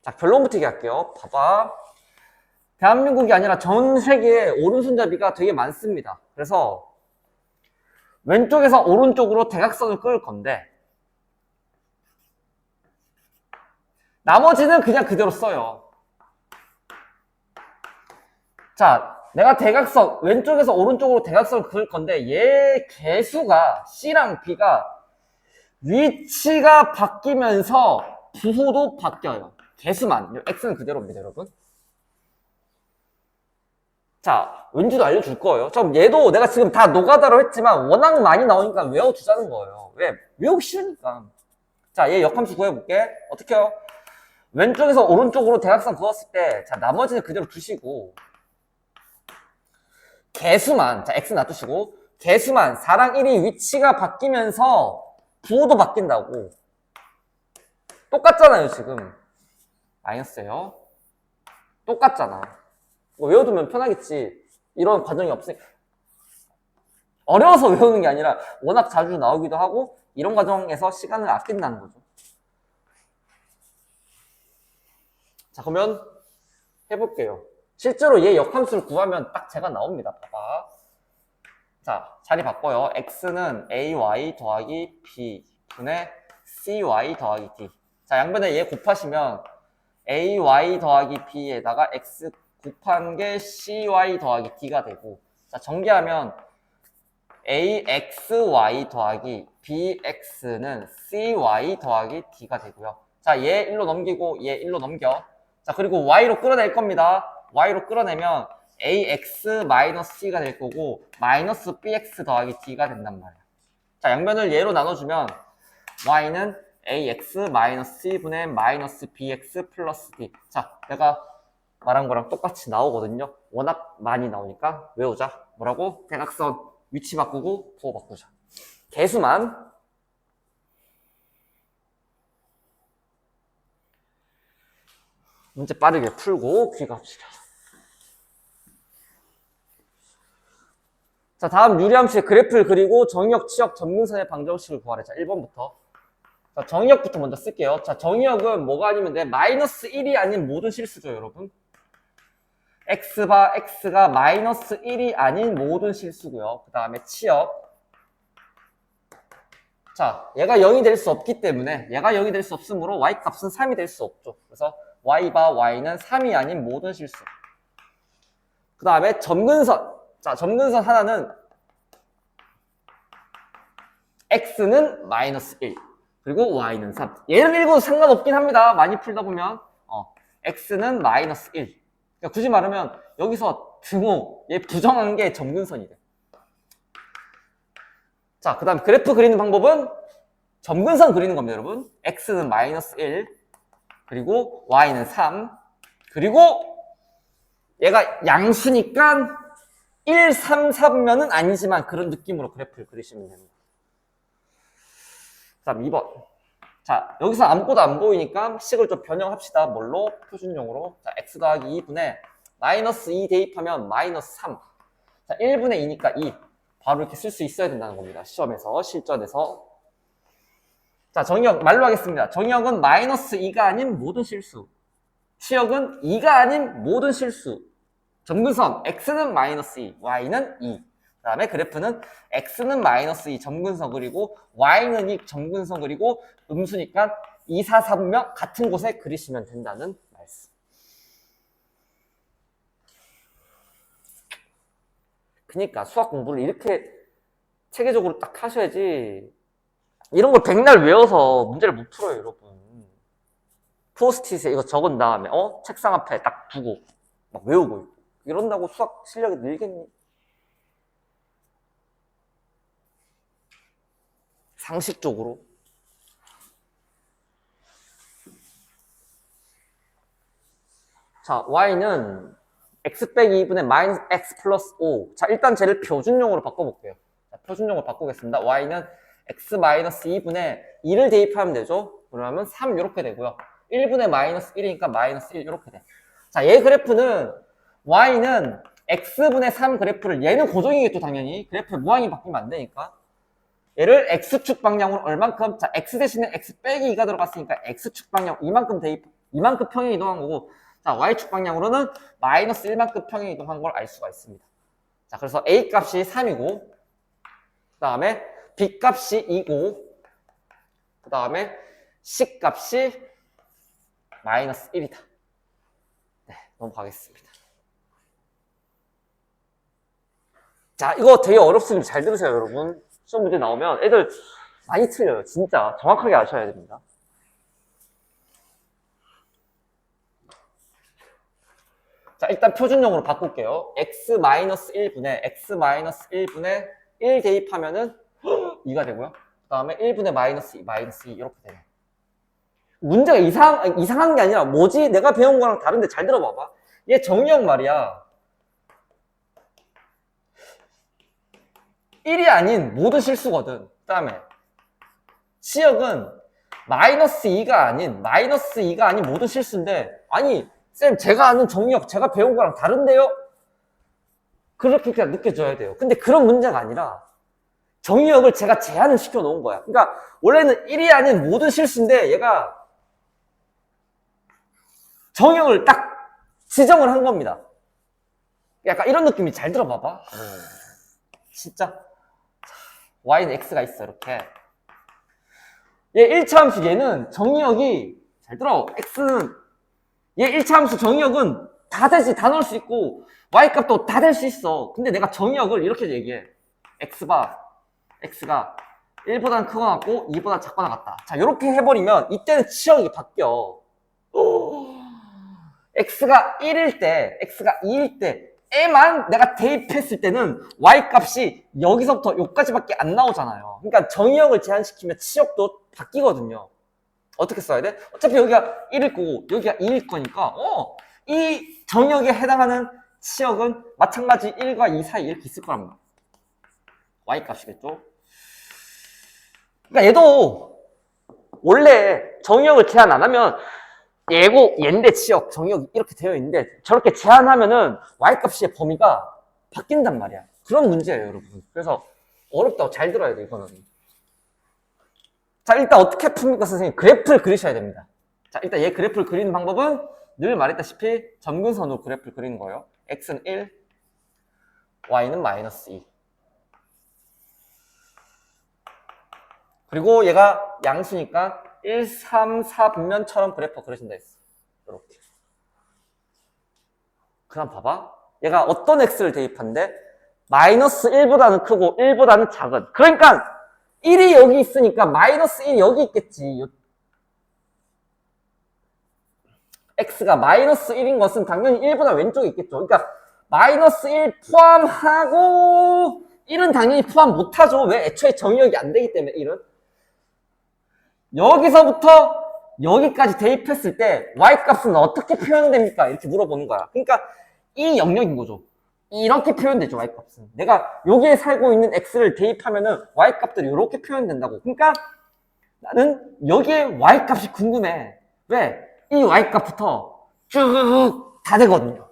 자 결론부터 얘기할게요. 봐봐. 대한민국이 아니라 전 세계에 오른손잡이가 되게 많습니다. 그래서 왼쪽에서 오른쪽으로 대각선을 끌 건데 나머지는 그냥 그대로 써요. 자, 내가 대각선, 왼쪽에서 오른쪽으로 대각선을 그을 건데 얘 개수가 C랑 B가 위치가 바뀌면서 부호도 바뀌어요. 개수만. X는 그대로입니다, 여러분. 자, 왠지도 알려줄 거예요. 좀 얘도 내가 지금 다 노가다로 했지만 워낙 많이 나오니까 외워두자는 거예요. 왜? 외우기 싫으니까. 자, 얘 역함수 구해볼게. 어떻게 해요? 왼쪽에서 오른쪽으로 대각선 그었을 때, 자, 나머지는 그대로 두시고, 개수만, 자, X 놔두시고, 개수만, 4랑 1이 위치가 바뀌면서 부호도 바뀐다고. 똑같잖아요, 지금. 마이너스예요. 똑같잖아. 뭐 외워두면 편하겠지. 이런 과정이 없으니까. 어려워서 외우는 게 아니라 워낙 자주 나오기도 하고 이런 과정에서 시간을 아낀다는 거죠. 자, 그러면 해볼게요. 실제로 얘 역함수를 구하면 딱 제가 나옵니다. 봐봐. 자, 자리 바꿔요. x는 ay 더하기 b 분의 cy 더하기 d. 자, 양변에 얘 곱하시면 ay 더하기 b에다가 x 곱한 게 cy 더하기 d가 되고, 자, 전개하면 axy 더하기 bx는 cy 더하기 d가 되고요. 자, 얘 1로 넘기고 얘 1로 넘겨. 자, 그리고 y로 끌어낼 겁니다. y로 끌어내면 ax-c가 될 거고 마이너스 bx 더하기 d가 된단 말이야. 자, 양변을 얘로 나눠주면 y는 ax-c분의 마이너스 bx 플러스 d. 자, 내가 말한 거랑 똑같이 나오거든요. 워낙 많이 나오니까 외우자. 뭐라고? 대각선 위치 바꾸고 부호 바꾸자. 개수만. 문제 빠르게 풀고 귀가합시다. 자, 다음 유리함수의 그래프를 그리고 정의역, 치역, 점근선의 방정식을 구하래. 자, 1번부터. 자, 정의역부터 먼저 쓸게요. 자, 정의역은 뭐가 아니면 돼? 마이너스 1이 아닌 모든 실수죠, 여러분. x가 마이너스 1이 아닌 모든 실수고요. 그 다음에 치역. 자, 얘가 0이 될 수 없기 때문에 얘가 0이 될 수 없으므로 y값은 3이 될 수 없죠. 그래서 y는 3이 아닌 모든 실수. 그 다음에 점근선. 자, 점근선 하나는 x는 마이너스 1 그리고 y는 3. 얘를 읽어도 상관없긴 합니다. 많이 풀다 보면 x는 마이너스 1. 그러니까 굳이 말하면 여기서 등호 얘 부정한 게 점근선이 돼. 자, 그 다음 그래프 그리는 방법은 점근선 그리는 겁니다, 여러분. x는 마이너스 1 그리고 y는 3 그리고 얘가 양수니까 1, 3, 4면은 아니지만 그런 느낌으로 그래프를 그리시면 됩니다. 그 다음 2번. 자, 여기서 아무것도 안 보이니까 식을 좀 변형합시다. 뭘로? 표준용으로. 자, x 더하기 2분의 마이너스 2 대입하면 마이너스 3. 자, 1분의 2니까 2. 바로 이렇게 쓸 수 있어야 된다는 겁니다. 시험에서, 실전에서. 자, 정의역 말로 하겠습니다. 정의역은 마이너스 2가 아닌 모든 실수. 치역은 2가 아닌 모든 실수. 점근선 x는 마이너스 2, y는 2. 그 다음에 그래프는 x는 마이너스 2 점근선 그리고 y는 2 점근선 그리고 음수니까 2, 4, 3명 같은 곳에 그리시면 된다는 말씀. 그러니까 수학 공부를 이렇게 체계적으로 딱 하셔야지 이런 걸 백날 외워서 문제를 못 풀어요, 여러분. 포스트잇에 이거 적은 다음에 책상 앞에 딱 두고 막 외우고 있고. 이런다고 수학 실력이 늘겠니? 상식적으로. 자, y는 x 빼기 2분의 마이너스 x 플러스 5. 자, 일단 쟤를 표준용으로 바꿔볼게요. 자, 표준용으로 바꾸겠습니다. y는 x 마이너스 2분의 2를 대입하면 되죠. 그러면 3 이렇게 되고요. 1분의 마이너스 1이니까 마이너스 1 이렇게 돼. 자, 얘 그래프는 y는 x분의 3 그래프를 얘는 고정이겠죠, 당연히. 그래프의 모양이 바뀌면 안 되니까. 얘를 x축 방향으로 얼만큼? 자, x 대신에 x 빼기 2가 들어갔으니까 x축 방향 이만큼 이만큼 평행 이동한 거고, 자, y축 방향으로는 마이너스 1만큼 평행 이동한 걸 알 수가 있습니다. 자, 그래서 a 값이 3이고, 그 다음에 b 값이 2고, 그 다음에 c 값이 마이너스 1이다. 네, 넘어가겠습니다. 자, 이거 되게 어렵습니다. 잘 들으세요, 여러분. 시험 문제 나오면 애들 많이 틀려요. 진짜 정확하게 아셔야 됩니다. 자, 일단 표준용으로 바꿀게요. x-1분의 1 대입하면은 2가 되고요. 그 다음에 1분의 마이너스 2 이렇게 되네요. 문제가 이상한 게 아니라 뭐지? 내가 배운 거랑 다른데 잘 들어봐봐. 얘 정의역 말이야. 1이 아닌 모든 실수거든. 그 다음에 치역은 마이너스 2가 아닌 모든 실수인데, 아니 쌤 제가 아는 정의역 제가 배운 거랑 다른데요? 그렇게 그냥 느껴져야 돼요. 근데 그런 문제가 아니라 정의역을 제가 제한을 시켜 놓은 거야. 그러니까 원래는 1이 아닌 모든 실수인데 얘가 정의역을 딱 지정을 한 겁니다. 약간 이런 느낌이 잘 들어봐봐. 진짜 y는 x가 있어 이렇게. 얘 1차 함수 얘는 정의역이 잘 들어. x는 얘 1차 함수 정의역은 다 되지. 다 넣을 수 있고 y 값도 다 될 수 있어. 근데 내가 정의역을 이렇게 얘기해. x가 1보다는 크거나 같고 2보다 작거나 같다. 자, 이렇게 해버리면 이때는 치역이 바뀌어. x가 1일 때, x가 2일 때 에만 내가 대입했을 때는 y 값이 여기서부터 여기까지밖에 안 나오잖아요. 그러니까 정의역을 제한시키면 치역도 바뀌거든요. 어떻게 써야 돼? 어차피 여기가 1일 거고 여기가 2일 거니까 이 정의역에 해당하는 치역은 마찬가지 1과 2 사이 이렇게 있을 거란 말이야. y 값이겠죠? 그러니까 얘도 원래 정의역을 제한 안 하면 얘고 얘인데 치역 정의역이 이렇게 되어 있는데 저렇게 제한하면은 y값의 범위가 바뀐단 말이야. 그런 문제예요, 여러분. 그래서 어렵다고 잘 들어야 돼, 이거는. 자, 일단 어떻게 풉니까, 선생님? 그래프를 그리셔야 됩니다. 자, 일단 얘 그래프를 그리는 방법은 늘 말했다시피 점근선으로 그래프를 그리는 거예요. x는 1, y는 마이너스 2. 그리고 얘가 양수니까 1, 3, 4분면처럼 그래프 그려진다 했어. 이렇게. 그럼 봐봐. 얘가 어떤 x를 대입한데 마이너스 1보다는 크고 1보다는 작은. 그러니까 1이 여기 있으니까 마이너스 1이 여기 있겠지. x가 마이너스 1인 것은 당연히 1보다 왼쪽에 있겠죠. 그러니까 마이너스 1 포함하고 1은 당연히 포함 못하죠. 왜? 애초에 정의역이 안 되기 때문에 1은. 여기서부터 여기까지 대입했을 때 y값은 어떻게 표현됩니까? 이렇게 물어보는 거야. 그러니까 이 영역인 거죠. 이렇게 표현되죠, y값은. 내가 여기에 살고 있는 x를 대입하면은 y값들이 이렇게 표현된다고. 그러니까 나는 여기에 y값이 궁금해. 왜? 이 y값부터 쭉 다 되거든요.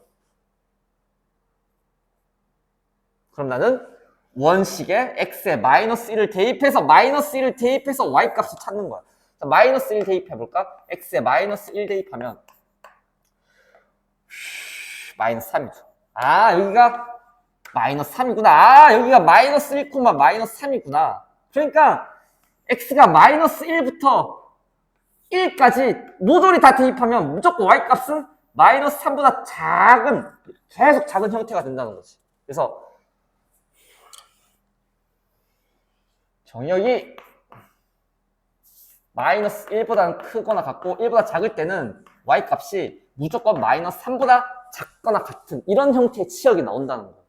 그럼 나는 원식에 x에 마이너스 1을 대입해서 마이너스 1을 대입해서 y값을 찾는 거야. 자, 마이너스 1 대입해볼까? x에 마이너스 1 대입하면 마이너스 3이죠. 아, 여기가 마이너스 3이구나. 아, 여기가 마이너스 1, 마이너스 3이구나. 그러니까 x가 마이너스 1부터 1까지 모조리 다 대입하면 무조건 y값은 마이너스 3보다 작은, 계속 작은 형태가 된다는 거지. 그래서 정의역이 마이너스 1보다는 크거나 같고 1보다 작을 때는 y값이 무조건 마이너스 3보다 작거나 같은 이런 형태의 치역이 나온다는 거예요.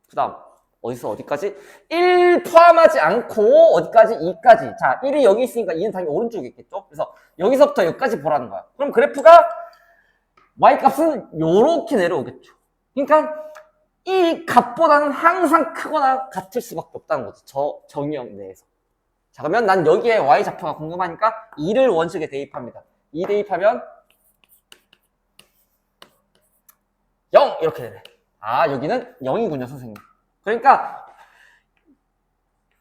그 다음 어디서 어디까지? 1 포함하지 않고 어디까지? 2까지. 자, 1이 여기 있으니까 2는 당연히 오른쪽에 있겠죠? 그래서 여기서부터 여기까지 보라는 거야. 그럼 그래프가 y값은 요렇게 내려오겠죠. 그러니까 이 값보다는 항상 크거나 같을 수밖에 없다는 거지. 저 정의역 내에서. 자, 그러면 난 여기에 y좌표가 궁금하니까 2를 원식에 대입합니다. 2 대입하면 0 이렇게 되네. 아, 여기는 0이군요, 선생님. 그러니까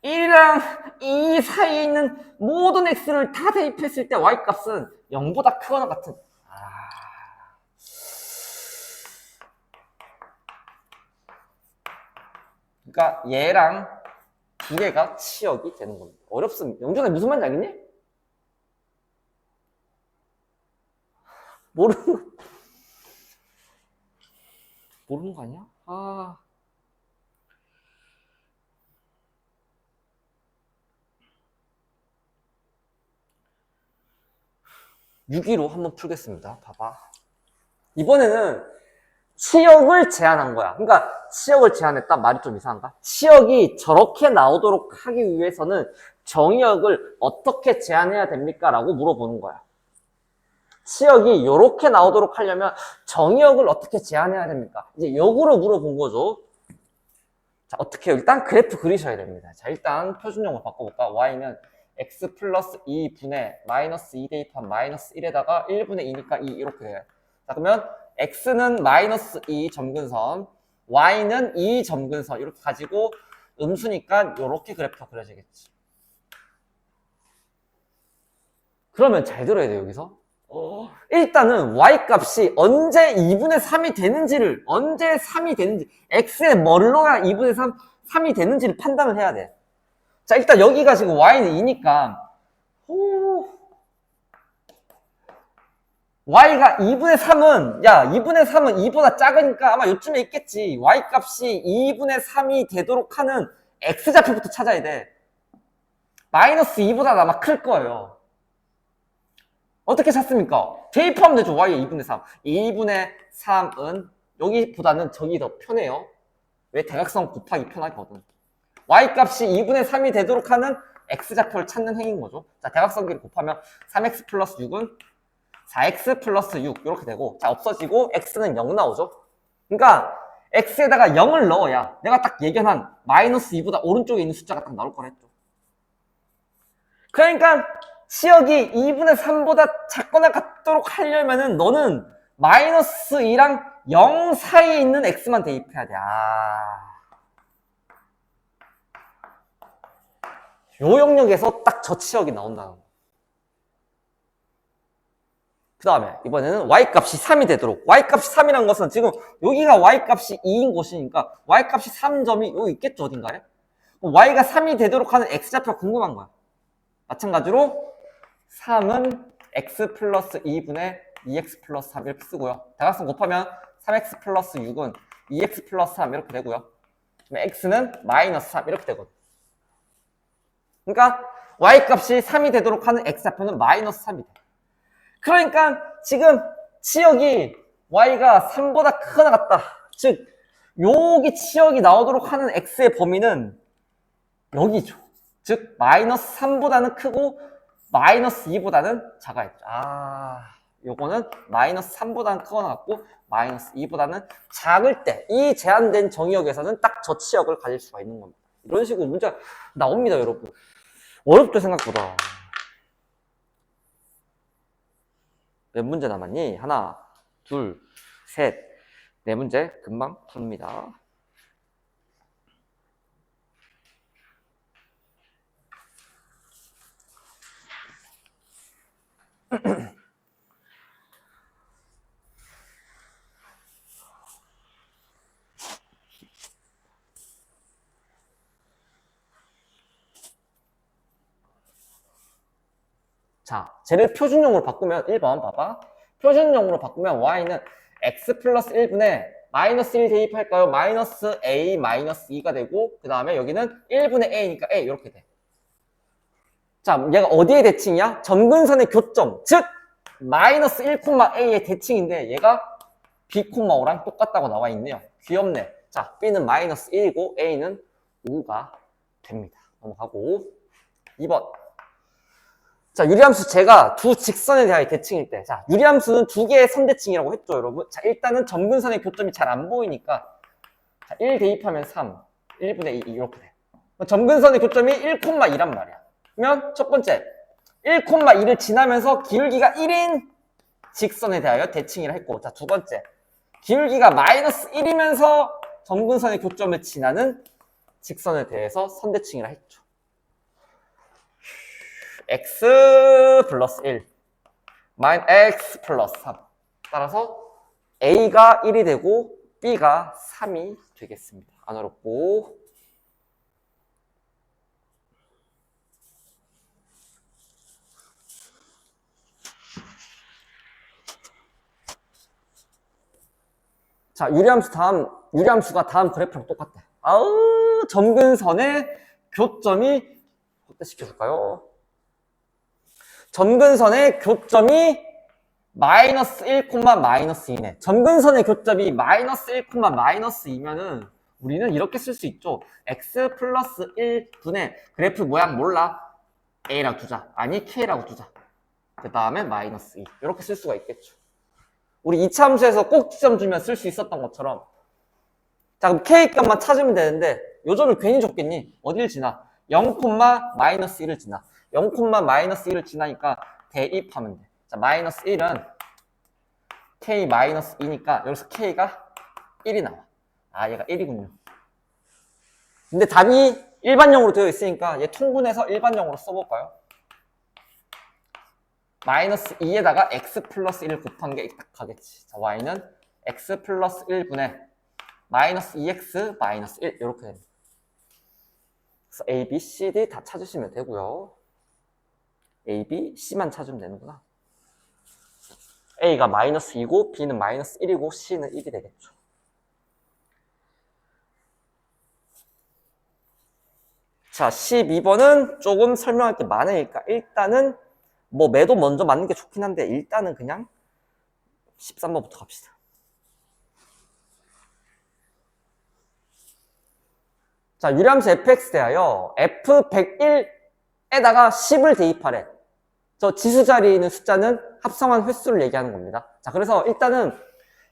1이랑 2 사이에 있는 모든 x를 다 대입했을 때 y값은 0보다 크거나 같은. 그러니까 얘랑 두 개가 치역이 되는 겁니다. 어렵습니다. 영준아, 무슨 말인지 알겠니? 모르는 거 아니야? 아. (6위로) 한번 풀겠습니다. 봐봐. 이번에는 치역을 제한한 거야. 그러니까 치역을 제한했다? 말이 좀 이상한가? 치역이 저렇게 나오도록 하기 위해서는 정의역을 어떻게 제한해야 됩니까? 라고 물어보는 거야. 치역이 이렇게 나오도록 하려면 정의역을 어떻게 제한해야 됩니까? 이제 역으로 물어본 거죠. 자, 어떻게 해요? 일단 그래프 그리셔야 됩니다. 자, 일단 표준형으로 바꿔볼까? y는 x 플러스 2분의 마이너스 2 대입한 마이너스 1에다가 1분의 2니까 2 이렇게 돼요. 자, 그러면 x는 마이너스 2 점근선, y는 이 점근선 이렇게 가지고 음수니까 이렇게 그래프가 그려지겠지. 그러면 잘 들어야 돼요, 여기서. 일단은 y 값이 언제 2분의 3이 되는지를, 언제 3이 되는지, x에 뭘 넣어야 2분의 3이 되는지를 판단을 해야 돼. 자, 일단 여기가 지금 y는 2니까, y가 2분의 3은, 야, 2분의 3은 2보다 작으니까 아마 요쯤에 있겠지. y 값이 2분의 3이 되도록 하는 x좌표부터 찾아야 돼. 마이너스 2보다 아마 클 거예요. 어떻게 찾습니까? 대입하면 되죠. y의 2분의 3. 2분의 3은 여기보다는 저기 더 편해요. 왜? 대각선 곱하기 편하거든. y 값이 2분의 3이 되도록 하는 x좌표를 찾는 행위인 거죠. 자, 대각선끼리 곱하면 3x 플러스 6은 4x 플러스 6 이렇게 되고, 자, 없어지고 x는 0 나오죠. 그러니까 x에다가 0을 넣어야 내가 딱 예견한 마이너스 2보다 오른쪽에 있는 숫자가 딱 나올 거랬죠. 그러니까 치역이 2분의 3보다 작거나 같도록 하려면은 너는 마이너스 2랑 0 사이에 있는 x만 대입해야 돼. 요 영역에서 딱 저 치역이 나온다는 거. 그 다음에 이번에는 y값이 3이 되도록, y값이 3이라는 것은 지금 여기가 y값이 2인 곳이니까 y값이 3점이 여기 있겠죠, 어딘가에? y가 3이 되도록 하는 x좌표가 궁금한 거야. 마찬가지로 3은 x 플러스 2분의 2x 플러스 3 이렇게 쓰고요. 대각선 곱하면 3x 플러스 6은 2x 플러스 3 이렇게 되고요. x는 마이너스 3 이렇게 되거든. 그러니까 y값이 3이 되도록 하는 x좌표는 마이너스 3이 돼. 그러니까 지금 치역이 y가 3보다 크거나 같다. 즉 여기 치역이 나오도록 하는 x의 범위는 여기죠. 즉 마이너스 3보다는 크고 마이너스 2보다는 작아야죠. 요거는 마이너스 3보다는 크거나 같고 마이너스 2보다는 작을 때 이 제한된 정의역에서는 딱 저 치역을 가질 수가 있는 겁니다. 이런 식으로 문제가 나옵니다, 여러분. 어렵죠, 생각보다. 몇 문제 남았니? 하나, 둘, 셋, 네 문제 금방 풉니다. 자, 쟤를 표준형으로 바꾸면 1번 봐봐. 표준형으로 바꾸면 y는 x 플러스 1분의 마이너스 1 대입할까요? 마이너스 a 마이너스 2가 되고 그 다음에 여기는 1분의 a니까 a 이렇게 돼. 자, 얘가 어디에 대칭이야? 점근선의 교점, 즉 마이너스 1,a의 대칭인데 얘가 b,5랑 똑같다고 나와 있네요. 귀엽네. 자, b는 마이너스 1이고 a는 5가 됩니다. 넘어가고 2번. 자, 유리함수 제가 두 직선에 대하여 대칭일 때, 자, 유리함수는 두 개의 선대칭이라고 했죠, 여러분. 자, 일단은 점근선의 교점이 잘 안 보이니까, 자, 1 대입하면 3, 1분의 2 이렇게 돼. 점근선의 교점이 1,2란 말이야. 그러면 첫 번째, 1,2를 지나면서 기울기가 1인 직선에 대하여 대칭이라 했고, 자, 두 번째, 기울기가 마이너스 1이면서 점근선의 교점을 지나는 직선에 대해서 선대칭이라 했죠. x 플러스 1 마이너스 x 플러스 3 따라서 a가 1이 되고 b가 3이 되겠습니다. 안 어렵고 자, 유리함수가 다음 그래프랑 똑같다. 점근선의 교점이 어때 시켜줄까요? 점근선의 교점이 마이너스 1, 마이너스 2네. 점근선의 교점이 마이너스 1, 마이너스 2면은 우리는 이렇게 쓸 수 있죠. x 플러스 1분의 그래프 모양 몰라. a라고 두자. 아니 k라고 두자. 그 다음에 마이너스 2. 이렇게 쓸 수가 있겠죠. 우리 이차함수에서 꼭지점 주면 쓸 수 있었던 것처럼. 자, 그럼 k 값만 찾으면 되는데 요 점을 괜히 줬겠니? 어딜 지나? 0, 마이너스 1을 지나. 0, 마이너스 1을 지나니까 대입하면 돼. 자, 마이너스 1은 k 마이너스 2니까 여기서 k가 1이 나와. 아, 얘가 1이군요. 근데 답이 일반형으로 되어 있으니까 얘 통분해서 일반형으로 써볼까요? 마이너스 2에다가 x 플러스 1을 곱한 게 딱 가겠지. 자, y는 x 플러스 1분의 마이너스 2x 마이너스 1 이렇게 됩니다. 그래서 a, b, c, d 다 찾으시면 되고요. a, b, c만 찾으면 되는구나. a가 마이너스 2고 b는 마이너스 1이고 c는 1이 되겠죠. 자, 12번은 조금 설명할 게 많으니까 일단은 뭐 매도 먼저 맞는 게 좋긴 한데 일단은 그냥 13번부터 갑시다. 자, 유리함수 fx 대하여 f101에다가 10을 대입하래. 저 지수 자리에 있는 숫자는 합성한 횟수를 얘기하는 겁니다. 자, 그래서 일단은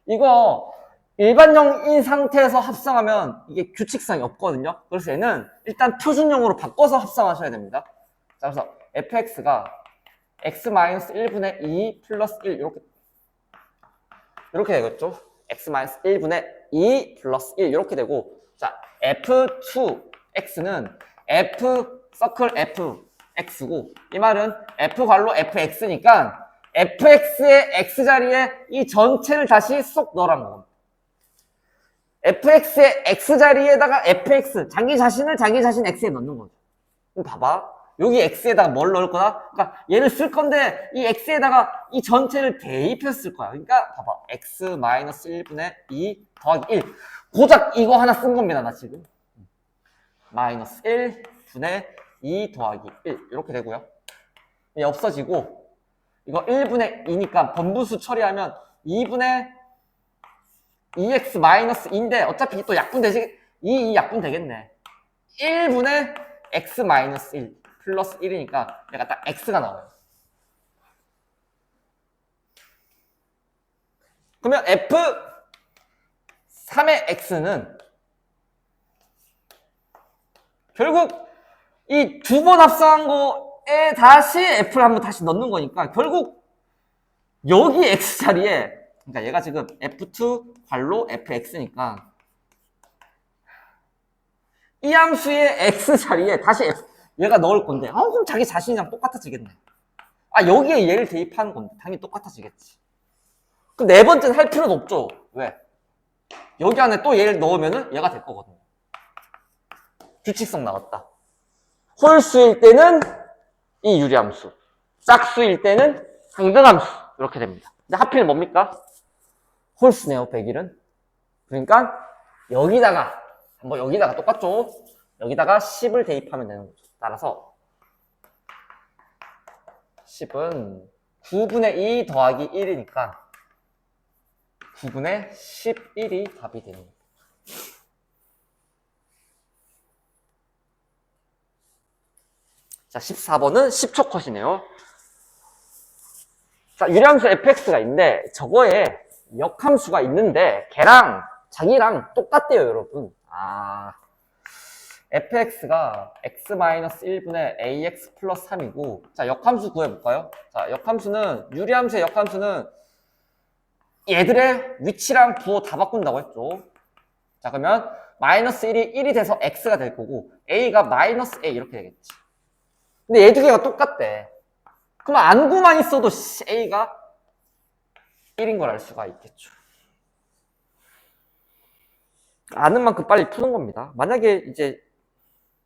이거 일반형인 상태에서 합성하면 이게 규칙성이 없거든요. 그래서 얘는 일단 표준형으로 바꿔서 합성하셔야 됩니다. 자, 그래서 fx가 x-1분의 2 플러스 1 이렇게 되겠죠. x-1분의 2 플러스 1 이렇게 되고, 자, f2x는 f 서클 fx고 이 말은 f 괄호 fx니까 fx의 x자리에 이 전체를 다시 쏙 넣으라는 겁니다. fx의 x자리에다가 fx, 자기 자신을 자기 자신 x에 넣는 거죠. 그럼 봐봐. 여기 x에다가 뭘 넣을 거다? 그러니까 얘를 쓸 건데 이 x에다가 이 전체를 대입해서 쓸 거야. 그러니까 봐봐. x-1분의 2 더하기 1. 고작 이거 하나 쓴 겁니다. 나 지금. 마이너스 1분의 2 더하기 1 이렇게 되고요. 얘 없어지고 이거 1분의 2니까 번분수 처리하면 2분의 2x 마이너스 2인데 어차피 또 약분 되지, 이 약분 되겠네. 1분의 x 마이너스 1 플러스 1이니까 얘가 딱 x가 나와요. 그러면 f3의 x는 결국 이 두 번 합성한 거에 다시 f를 한번 다시 넣는 거니까 결국 여기 x 자리에, 그러니까 얘가 지금 f2 괄호 fx니까 이 함수의 x 자리에 다시 f, 얘가 넣을 건데 그럼 자기 자신이랑 똑같아지겠네. 아, 여기에 얘를 대입하는 건데 당연히 똑같아지겠지. 그럼 네 번째는 할 필요도 없죠. 왜? 여기 안에 또 얘를 넣으면은 얘가 될 거거든요. 규칙성 나왔다. 홀수일 때는 이 유리함수, 짝수일 때는 상등함수 이렇게 됩니다. 근데 하필 뭡니까? 홀수네요, 101은. 그러니까 여기다가 한번 여기다가 똑같죠? 여기다가 10을 대입하면 되는 거죠. 따라서 10은 9분의 2 더하기 1이니까 9분의 11이 답이 되는 거예요. 자, 14번은 10초 컷이네요. 자, 유리함수 fx가 있는데 저거에 역함수가 있는데 걔랑 자기랑 똑같대요, 여러분. 아, fx가 x-1분의 ax 플러스 3이고, 자, 역함수 구해볼까요? 자, 역함수는, 유리함수의 역함수는 얘들의 위치랑 부호 다 바꾼다고 했죠. 자, 그러면 마이너스 1이 돼서 x가 될 거고 a가 마이너스 a 이렇게 되겠지. 근데 얘 두 개가 똑같대. 그럼 안구만 있어도 a가 1인 걸 알 수가 있겠죠. 아는 만큼 빨리 푸는 겁니다. 만약에 이제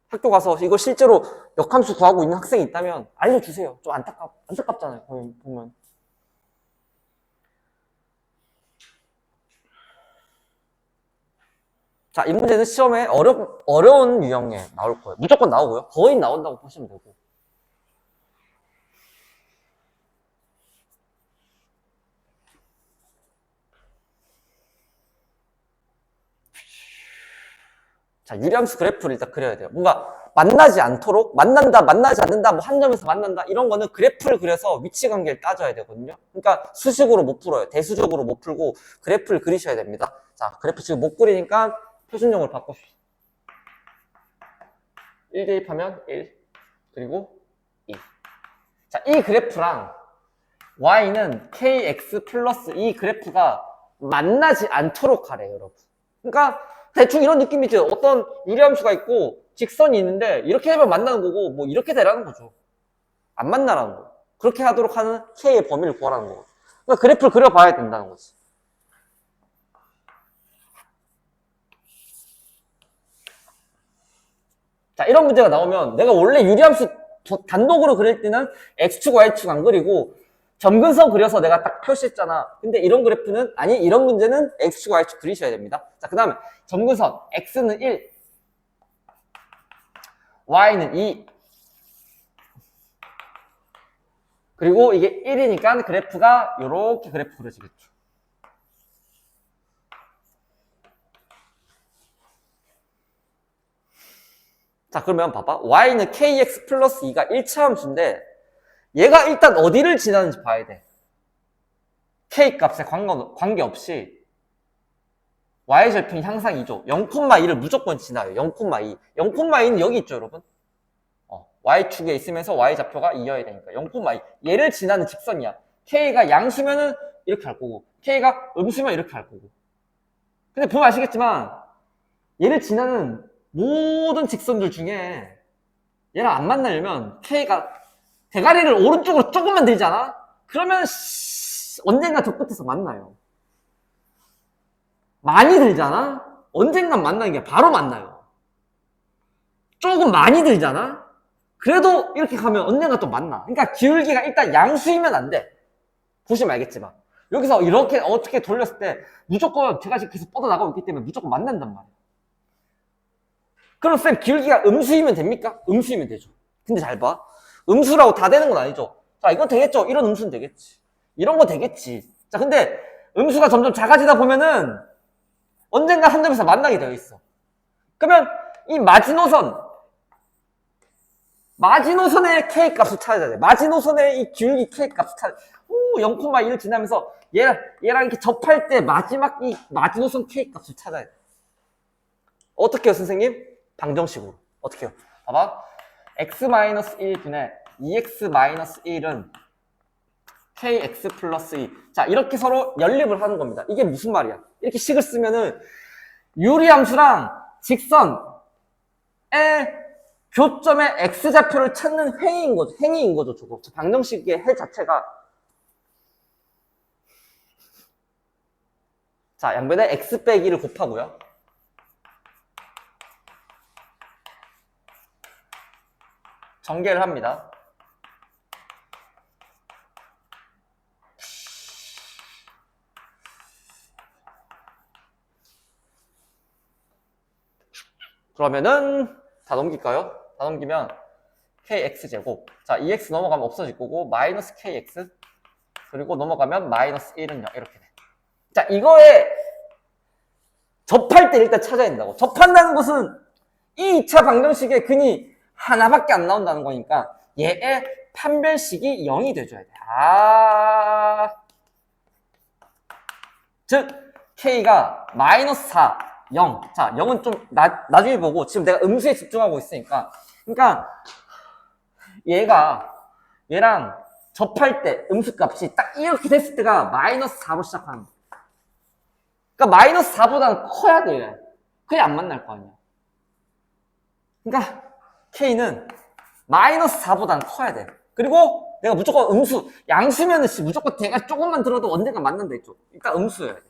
학교 가서 이거 실제로 역함수 구하고 있는 학생이 있다면 알려주세요. 좀 안타깝잖아요. 보면. 자, 이 문제는 시험에 어려운 유형에 나올 거예요. 무조건 나오고요. 거의 나온다고 보시면 되고. 자, 유리함수 그래프를 일단 그려야 돼요. 뭔가 만나지 않도록, 만난다, 만나지 않는다, 뭐 한 점에서 만난다, 이런 거는 그래프를 그려서 위치 관계를 따져야 되거든요. 그러니까 수식으로 못 풀어요. 대수적으로 못 풀고 그래프를 그리셔야 됩니다. 자, 그래프 지금 못 그리니까 표준형을 바꿔주세요. 1 대입하면 1, 그리고 2. 자, 이 그래프랑 y는 kx 플러스 이 그래프가 만나지 않도록 하래요, 여러분. 그러니까 대충 이런 느낌이지. 어떤 유리함수가 있고 직선이 있는데 이렇게 되면 만나는 거고 뭐 이렇게 되라는 거죠. 안 만나라는 거. 그렇게 하도록 하는 K의 범위를 구하라는 거. 그러니까 그래프를 그려봐야 된다는 거지. 자, 이런 문제가 나오면 내가 원래 유리함수 단독으로 그릴 때는 X축, Y축 안 그리고 점근선 그려서 내가 딱 표시했잖아. 근데 이런 그래프는, 아니, 이런 문제는 X축, Y축 그리셔야 됩니다. 자, 그 다음에 점근선 X는 1, Y는 2. 그리고 이게 1이니까 그래프가 이렇게 그래프 그려지겠죠. 자, 그러면 봐봐. Y는 KX 플러스 2가 1차 함수인데 얘가 일단 어디를 지나는지 봐야 돼. K 값에 관계없이 Y절편이 항상 2죠. 0,2를 무조건 지나요. 0,2. 0,2는 여기 있죠, 여러분. Y축에 있으면서 Y좌표가 2여야 되니까 0,2. 얘를 지나는 직선이야. K가 양수면은 이렇게 할 거고 K가 음수면 이렇게 할 거고. 근데 보면 아시겠지만 얘를 지나는 모든 직선들 중에 얘랑 안 만나려면 K가 대가리를 오른쪽으로 조금만 들잖아? 그러면 언젠가 저 끝에서 만나요. 많이 들잖아? 언젠간 만나는 게 바로 만나요. 조금 많이 들잖아? 그래도 이렇게 가면 언젠가 또 만나. 그러니까 기울기가 일단 양수이면 안 돼. 보시면 알겠지만. 여기서 이렇게 어떻게 돌렸을 때 무조건 제가 지금 계속 뻗어나가고 있기 때문에 무조건 만난단 말이야. 그럼 쌤 기울기가 음수이면 됩니까? 음수이면 되죠. 근데 잘 봐. 음수라고 다 되는 건 아니죠. 자, 이건 되겠죠? 이런 음수는 되겠지. 이런 거 되겠지. 자, 근데 음수가 점점 작아지다 보면은 언젠가 한 점에서 만나게 되어 있어. 그러면 이 마지노선의 K 값을 찾아야 돼. 마지노선의 이 기울기 K 값을 찾아야 돼. 0,1을 지나면서 얘랑 이렇게 접할 때 마지막 이 마지노선 K 값을 찾아야 돼. 어떻게 해요, 선생님? 방정식으로. 어떻게 해요? 봐봐. x-1분의 2x-1은 kx 플러스 2. 자, 이렇게 서로 연립을 하는 겁니다. 이게 무슨 말이야? 이렇게 식을 쓰면은 유리함수랑 직선의 교점의 x좌표를 찾는 행위인 거죠, 저거. 방정식의 해 자체가. 자, 양변에 x 빼기 1을 곱하고요. 전개를 합니다. 그러면은 다 넘길까요? 다 넘기면 kx제곱. 자, 2x 넘어가면 없어질 거고 마이너스 kx 그리고 넘어가면 마이너스 1은 0 이렇게 돼. 자, 이거에 접할 때 일단 찾아야 된다고. 접한다는 것은 이 2차 방정식의 근이 하나밖에 안 나온다는 거니까 얘의 판별식이 0이 돼줘야 돼. 즉 k가 마이너스 4, 0. 자, 0은 좀 나중에 보고 지금 내가 음수에 집중하고 있으니까. 그러니까 얘랑 접할 때 음수값이 딱 이렇게 됐을 때가 마이너스 4로 시작하는 거야. 그러니까 마이너스 4보다는 커야 돼. 그래야 안 만날 거 아니야. 그러니까 K는 마이너스 4보다는 커야 돼. 그리고 내가 무조건 음수, 양수면은 무조건 대가 조금만 들어도 언젠가 만난다 했죠. 일단 음수여야 돼.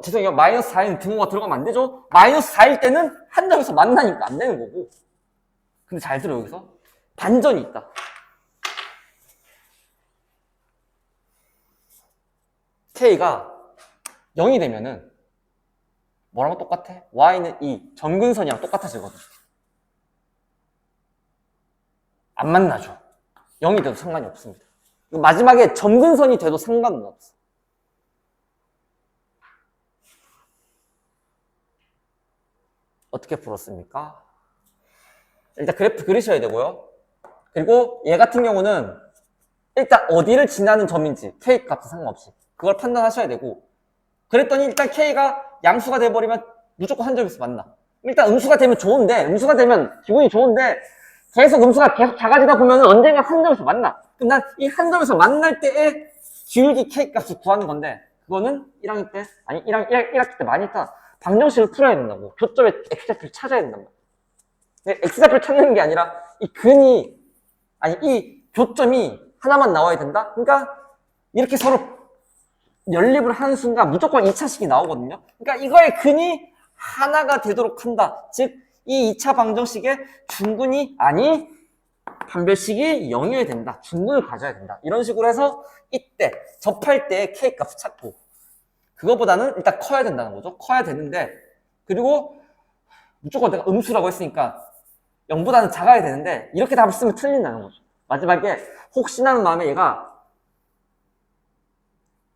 죄송해요. 마이너스 4인 등호가 들어가면 안 되죠? 마이너스 4일 때는 한 점에서 만나니까 안 되는 거고. 근데 잘 들어, 여기서. 반전이 있다. K가 0이 되면은 뭐랑 똑같아? Y는 2, 점근선이랑 똑같아지거든. 안 만나죠. 0이 돼도 상관이 없습니다. 마지막에 점근선이 돼도 상관은 없어. 어떻게 풀었습니까? 일단 그래프 그리셔야 되고요. 그리고 얘 같은 경우는 일단 어디를 지나는 점인지 K 값과 상관없이 그걸 판단하셔야 되고, 그랬더니 일단 K가 양수가 돼버리면 무조건 한 점에서 만나. 일단 음수가 되면 좋은데, 음수가 되면 기분이 좋은데 계속 음수가 계속 작아지다 보면 언젠가 한 점에서 만나. 그럼 난 이 한 점에서 만날 때의 기울기 K 값을 구하는 건데, 그거는 1학년 때, 아니 1학기 때 많이 했다. 방정식을 풀어야 된다고. 교점의 x좌표를 찾아야 된단 말이야. x좌표를 찾는 게 아니라 이 근이 아니 이 교점이 하나만 나와야 된다. 그러니까 이렇게 서로 연립을 하는 순간 무조건 2차식이 나오거든요. 그러니까 이거의 근이 하나가 되도록 한다. 즉 이 2차 방정식의 중근이 아니 판별식이 0이어야 된다. 중근을 가져야 된다. 이런 식으로 해서 이때 접할 때 k 값을 찾고 그거보다는 일단 커야 된다는 거죠. 커야 되는데 그리고 무조건 내가 음수라고 했으니까 0보다는 작아야 되는데 이렇게 답을 쓰면 틀린다는 거죠. 마지막에 혹시나 하는 마음에 얘가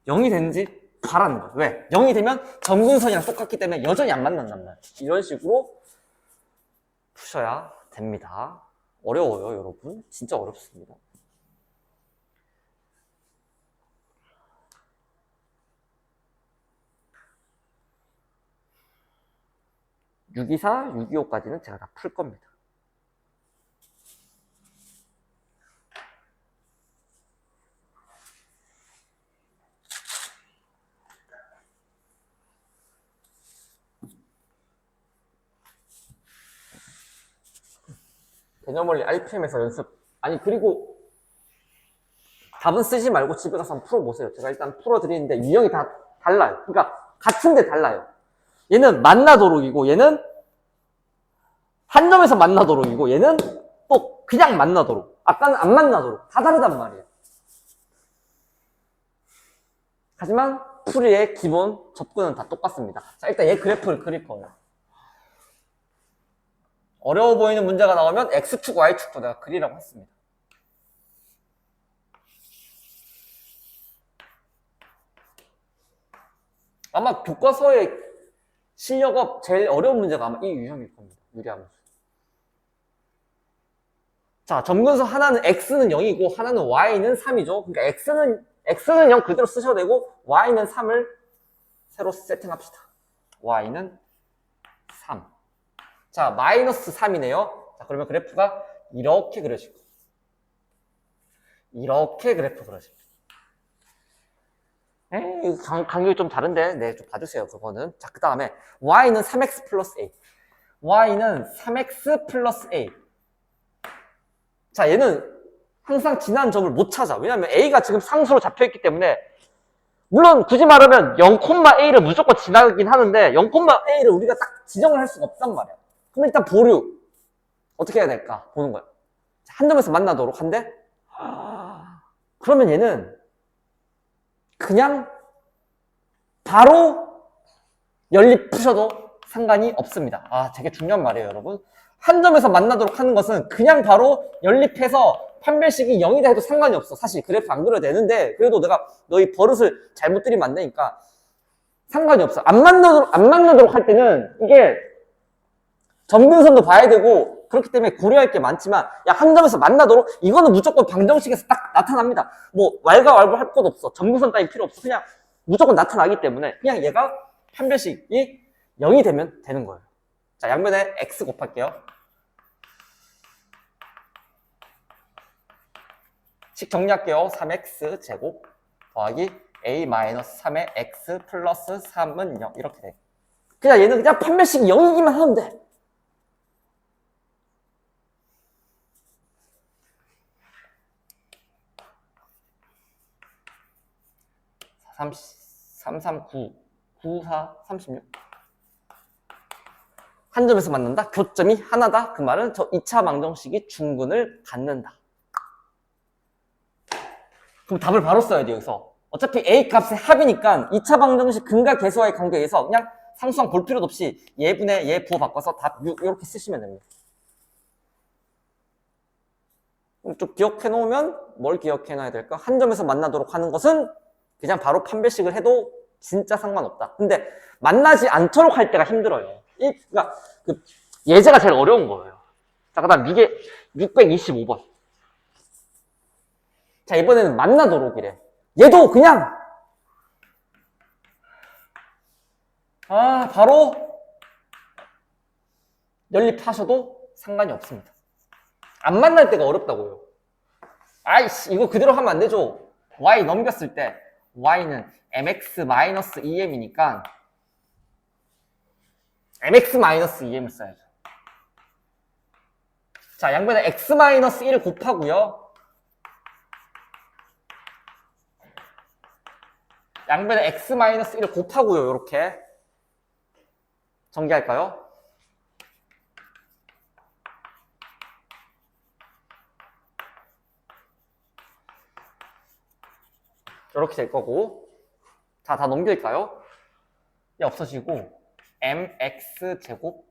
0이 되는지 바라는 거예요. 왜? 0이 되면 점근선이랑 똑같기 때문에 여전히 안 만난단 말이에요. 이런 식으로 푸셔야 됩니다. 어려워요, 여러분. 진짜 어렵습니다. (624) (625) 까지는 제가 다 풀 겁니다. 개념원리 RPM에서 연습. 아니 그리고 답은 쓰지 말고 집에 가서 한번 풀어보세요. 제가 일단 풀어드리는데 유형이 다 달라요. 그러니까 같은데 달라요. 얘는 만나도록이고 얘는 한 점에서 만나도록이고 얘는 또 그냥 만나도록. 아까는 안 만나도록. 다 다르단 말이에요. 하지만 풀이의 기본 접근은 다 똑같습니다. 자, 일단 얘 그래프를 그릴 거예요. 어려워 보이는 문제가 나오면 X축, Y축도 내가 그리라고 했습니다. 아마 교과서의 실력업 제일 어려운 문제가 아마 이 유형일 겁니다. 유리함수. 자, 점근수 하나는 X는 0이고 하나는 Y는 3이죠. 그러니까 X는 0 그대로 쓰셔도 되고 Y는 3을 새로 세팅합시다. Y는 3. 자, 마이너스 3이네요. 자, 그러면 그래프가 이렇게 그려지고 이렇게 그래프 그려집니다. 에이, 간격이 좀 다른데 네, 좀 봐주세요. 그거는. 자, 그 다음에 Y는 3X 플러스 A. Y는 3X 플러스 A. 자, 얘는 항상 지난 점을 못 찾아. 왜냐면 A가 지금 상수로 잡혀있기 때문에 물론 굳이 말하면 0,A를 무조건 지나가긴 하는데 0,A를 우리가 딱 지정을 할 수가 없단 말이야. 그럼 일단 보류. 어떻게 해야 될까? 보는 거야. 한 점에서 만나도록 한데 그러면 얘는 그냥 바로 연립 푸셔도 상관이 없습니다. 아, 되게 중요한 말이에요, 여러분. 한 점에서 만나도록 하는 것은 그냥 바로 연립해서 판별식이 0이다 해도 상관이 없어. 사실 그래프 안 그려도 되는데 그래도 내가 너희 버릇을 잘못 들이면 안 되니까 상관이 없어. 안 만나도록 할 때는 이게 점근선도 봐야 되고 그렇기 때문에 고려할 게 많지만 야, 한 점에서 만나도록 이거는 무조건 방정식에서 딱 나타납니다. 뭐 왈가왈부 할 것도 없어. 점근선 따위 필요 없어. 그냥 무조건 나타나기 때문에 그냥 얘가 판별식이 0이 되면 되는 거예요. 자, 양변에 x 곱할게요. 식 정리할게요. 3x 제곱 더하기 a-3의 x 플러스 3은 0 이렇게 돼. 그냥 얘는 그냥 판별식이 0이기만 하면 돼. 339, 94, 36. 한 점에서 만난다? 교점이 하나다? 그 말은 저 2차 방정식이 중근을 갖는다. 그럼 답을 바로 써야 돼요, 여기서. 어차피 A 값의 합이니까 2차 방정식 근과 계수와의 관계에서 그냥 상수항 볼 필요도 없이 얘분의 얘 부호 바꿔서 답 이렇게 쓰시면 됩니다. 좀 기억해 놓으면 뭘 기억해 놔야 될까? 한 점에서 만나도록 하는 것은 그냥 바로 판별식을 해도 진짜 상관없다. 근데 만나지 않도록 할 때가 힘들어요. 그러니까 그 예제가 제일 어려운 거예요. 자, 그 다음 이게 625번. 자, 이번에는 만나도록이래. 얘도 그냥 바로 연립하셔도 상관이 없습니다. 안 만날 때가 어렵다고요. 아이씨, 이거 그대로 하면 안 되죠. y 넘겼을 때 y는 mx-2m이니까 mx-2m을 써야죠. 자, 양변에 x-1을 곱하고요. 양변에 x-1을 곱하고요. 이렇게 전개할까요? 이렇게 될 거고, 자, 다 넘길까요? 이 없어지고 mx 제곱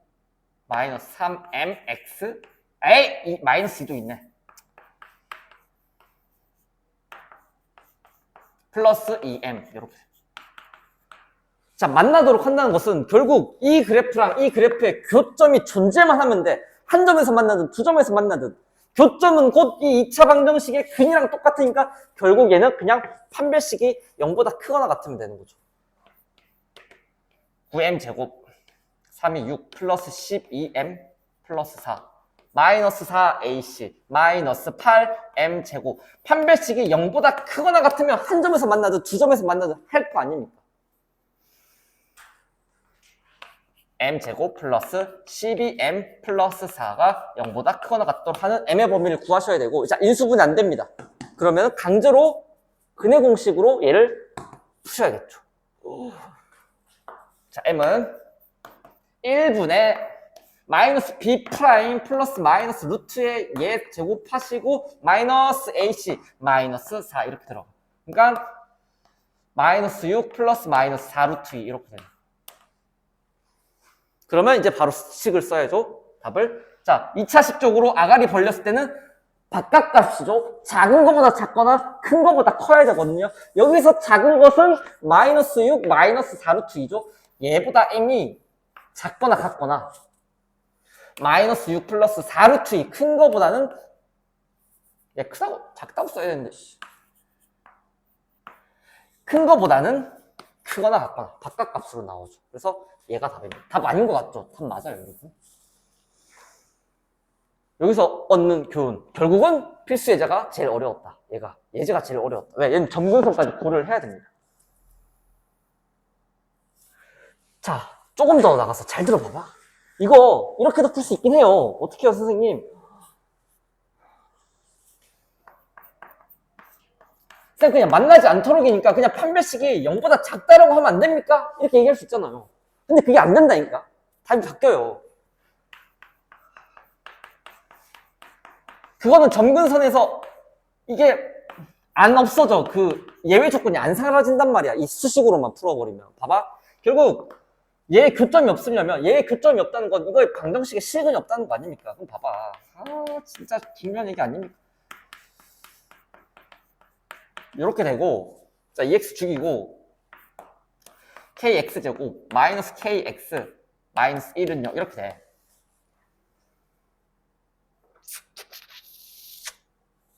마이너스 3mx 에이! 마이너스 2도 있네. 플러스 2m 이렇게. 자, 만나도록 한다는 것은 결국 이 그래프랑 이 그래프의 교점이 존재만 하면 돼. 한 점에서 만나든 두 점에서 만나든 교점은 곧 이 2차 방정식의 근이랑 똑같으니까 결국 얘는 그냥 판별식이 0보다 크거나 같으면 되는 거죠. 9m 제곱 3이 6 플러스 12m 플러스 4 마이너스 4ac 마이너스 8m 제곱. 판별식이 0보다 크거나 같으면 한 점에서 만나든 두 점에서 만나든 할 거 아닙니까? m 제곱 플러스 12m 플러스 4가 0보다 크거나 같도록 하는 m의 범위를 구하셔야 되고, 자, 인수분해 안 됩니다. 그러면 강제로 근해 공식으로 얘를 푸셔야겠죠. 자, m은 1분의 마이너스 b 프라임 플러스 마이너스 루트의 얘 제곱하시고 마이너스 ac 마이너스 4 이렇게 들어가. 그러니까 마이너스 6 플러스 마이너스 4 루트 2 이렇게 돼요. 그러면 이제 바로 식을 써야죠. 답을. 자, 2차식 쪽으로 아가리 벌렸을 때는 바깥값이죠. 작은 거보다 작거나 큰 거보다 커야 되거든요. 여기서 작은 것은 마이너스 6 마이너스 4 루트 2죠. 얘보다 m이 작거나 같거나 마이너스 6 플러스 4 루트 2 큰 거보다는 얘 크다고 작다고 써야 되는데 큰 거보다는 크거나 같거나 바깥값으로 나오죠. 그래서 얘가 답입니다. 답 아닌 것 같죠? 답 맞아요, 여러분. 여기서 얻는 교훈. 결국은 필수 예제가 제일 어려웠다. 예제가 제일 어려웠다. 왜? 얘는 점근성까지 고려를 해야 됩니다. 자, 조금 더 나가서 잘 들어봐봐. 이거 이렇게도 풀 수 있긴 해요. 어떻게 해요, 선생님? 쌤 그냥 만나지 않도록이니까 그냥 판별식이 0보다 작다라고 하면 안 됩니까? 이렇게 얘기할 수 있잖아요. 근데 그게 안 된다니까. 답이 바뀌어요. 그거는 점근선에서 이게 안 없어져. 그 예외 조건이 안 사라진단 말이야. 이 수식으로만 풀어버리면. 봐봐. 결국 얘의 교점이 없으려면 얘의 교점이 없다는 건 이거의 방정식의 실근이 없다는 거 아닙니까? 그럼 봐봐. 진짜 중요한 얘기 아닙니까? 이렇게 되고, 자, EX 죽이고 KX제곱 마이너스 KX 마이너스 1은요 이렇게 돼.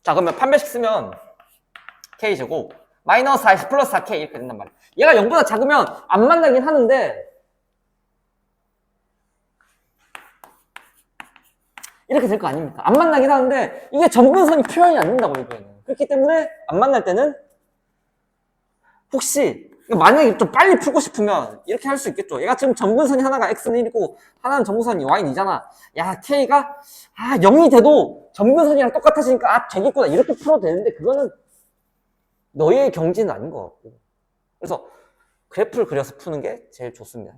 자, 그러면 판별식 쓰면 K제곱 마이너스 40 플러스 4K 이렇게 된단 말이야. 얘가 0보다 작으면 안 만나긴 하는데 이렇게 될 거 아닙니까? 안 만나긴 하는데 이게 점근선이 표현이 안 된다고 이거는. 그렇기 때문에 안 만날 때는 혹시 만약에 좀 빨리 풀고 싶으면 이렇게 할 수 있겠죠. 얘가 지금 점근선이 하나가 x는 1이고 하나는 점근선이 y는 2잖아. 야, k가 0이 돼도 점근선이랑 똑같아지니까 되겠구나 이렇게 풀어도 되는데 그거는 너의 경지는 아닌 것 같고. 그래서 그래프를 그려서 푸는 게 제일 좋습니다.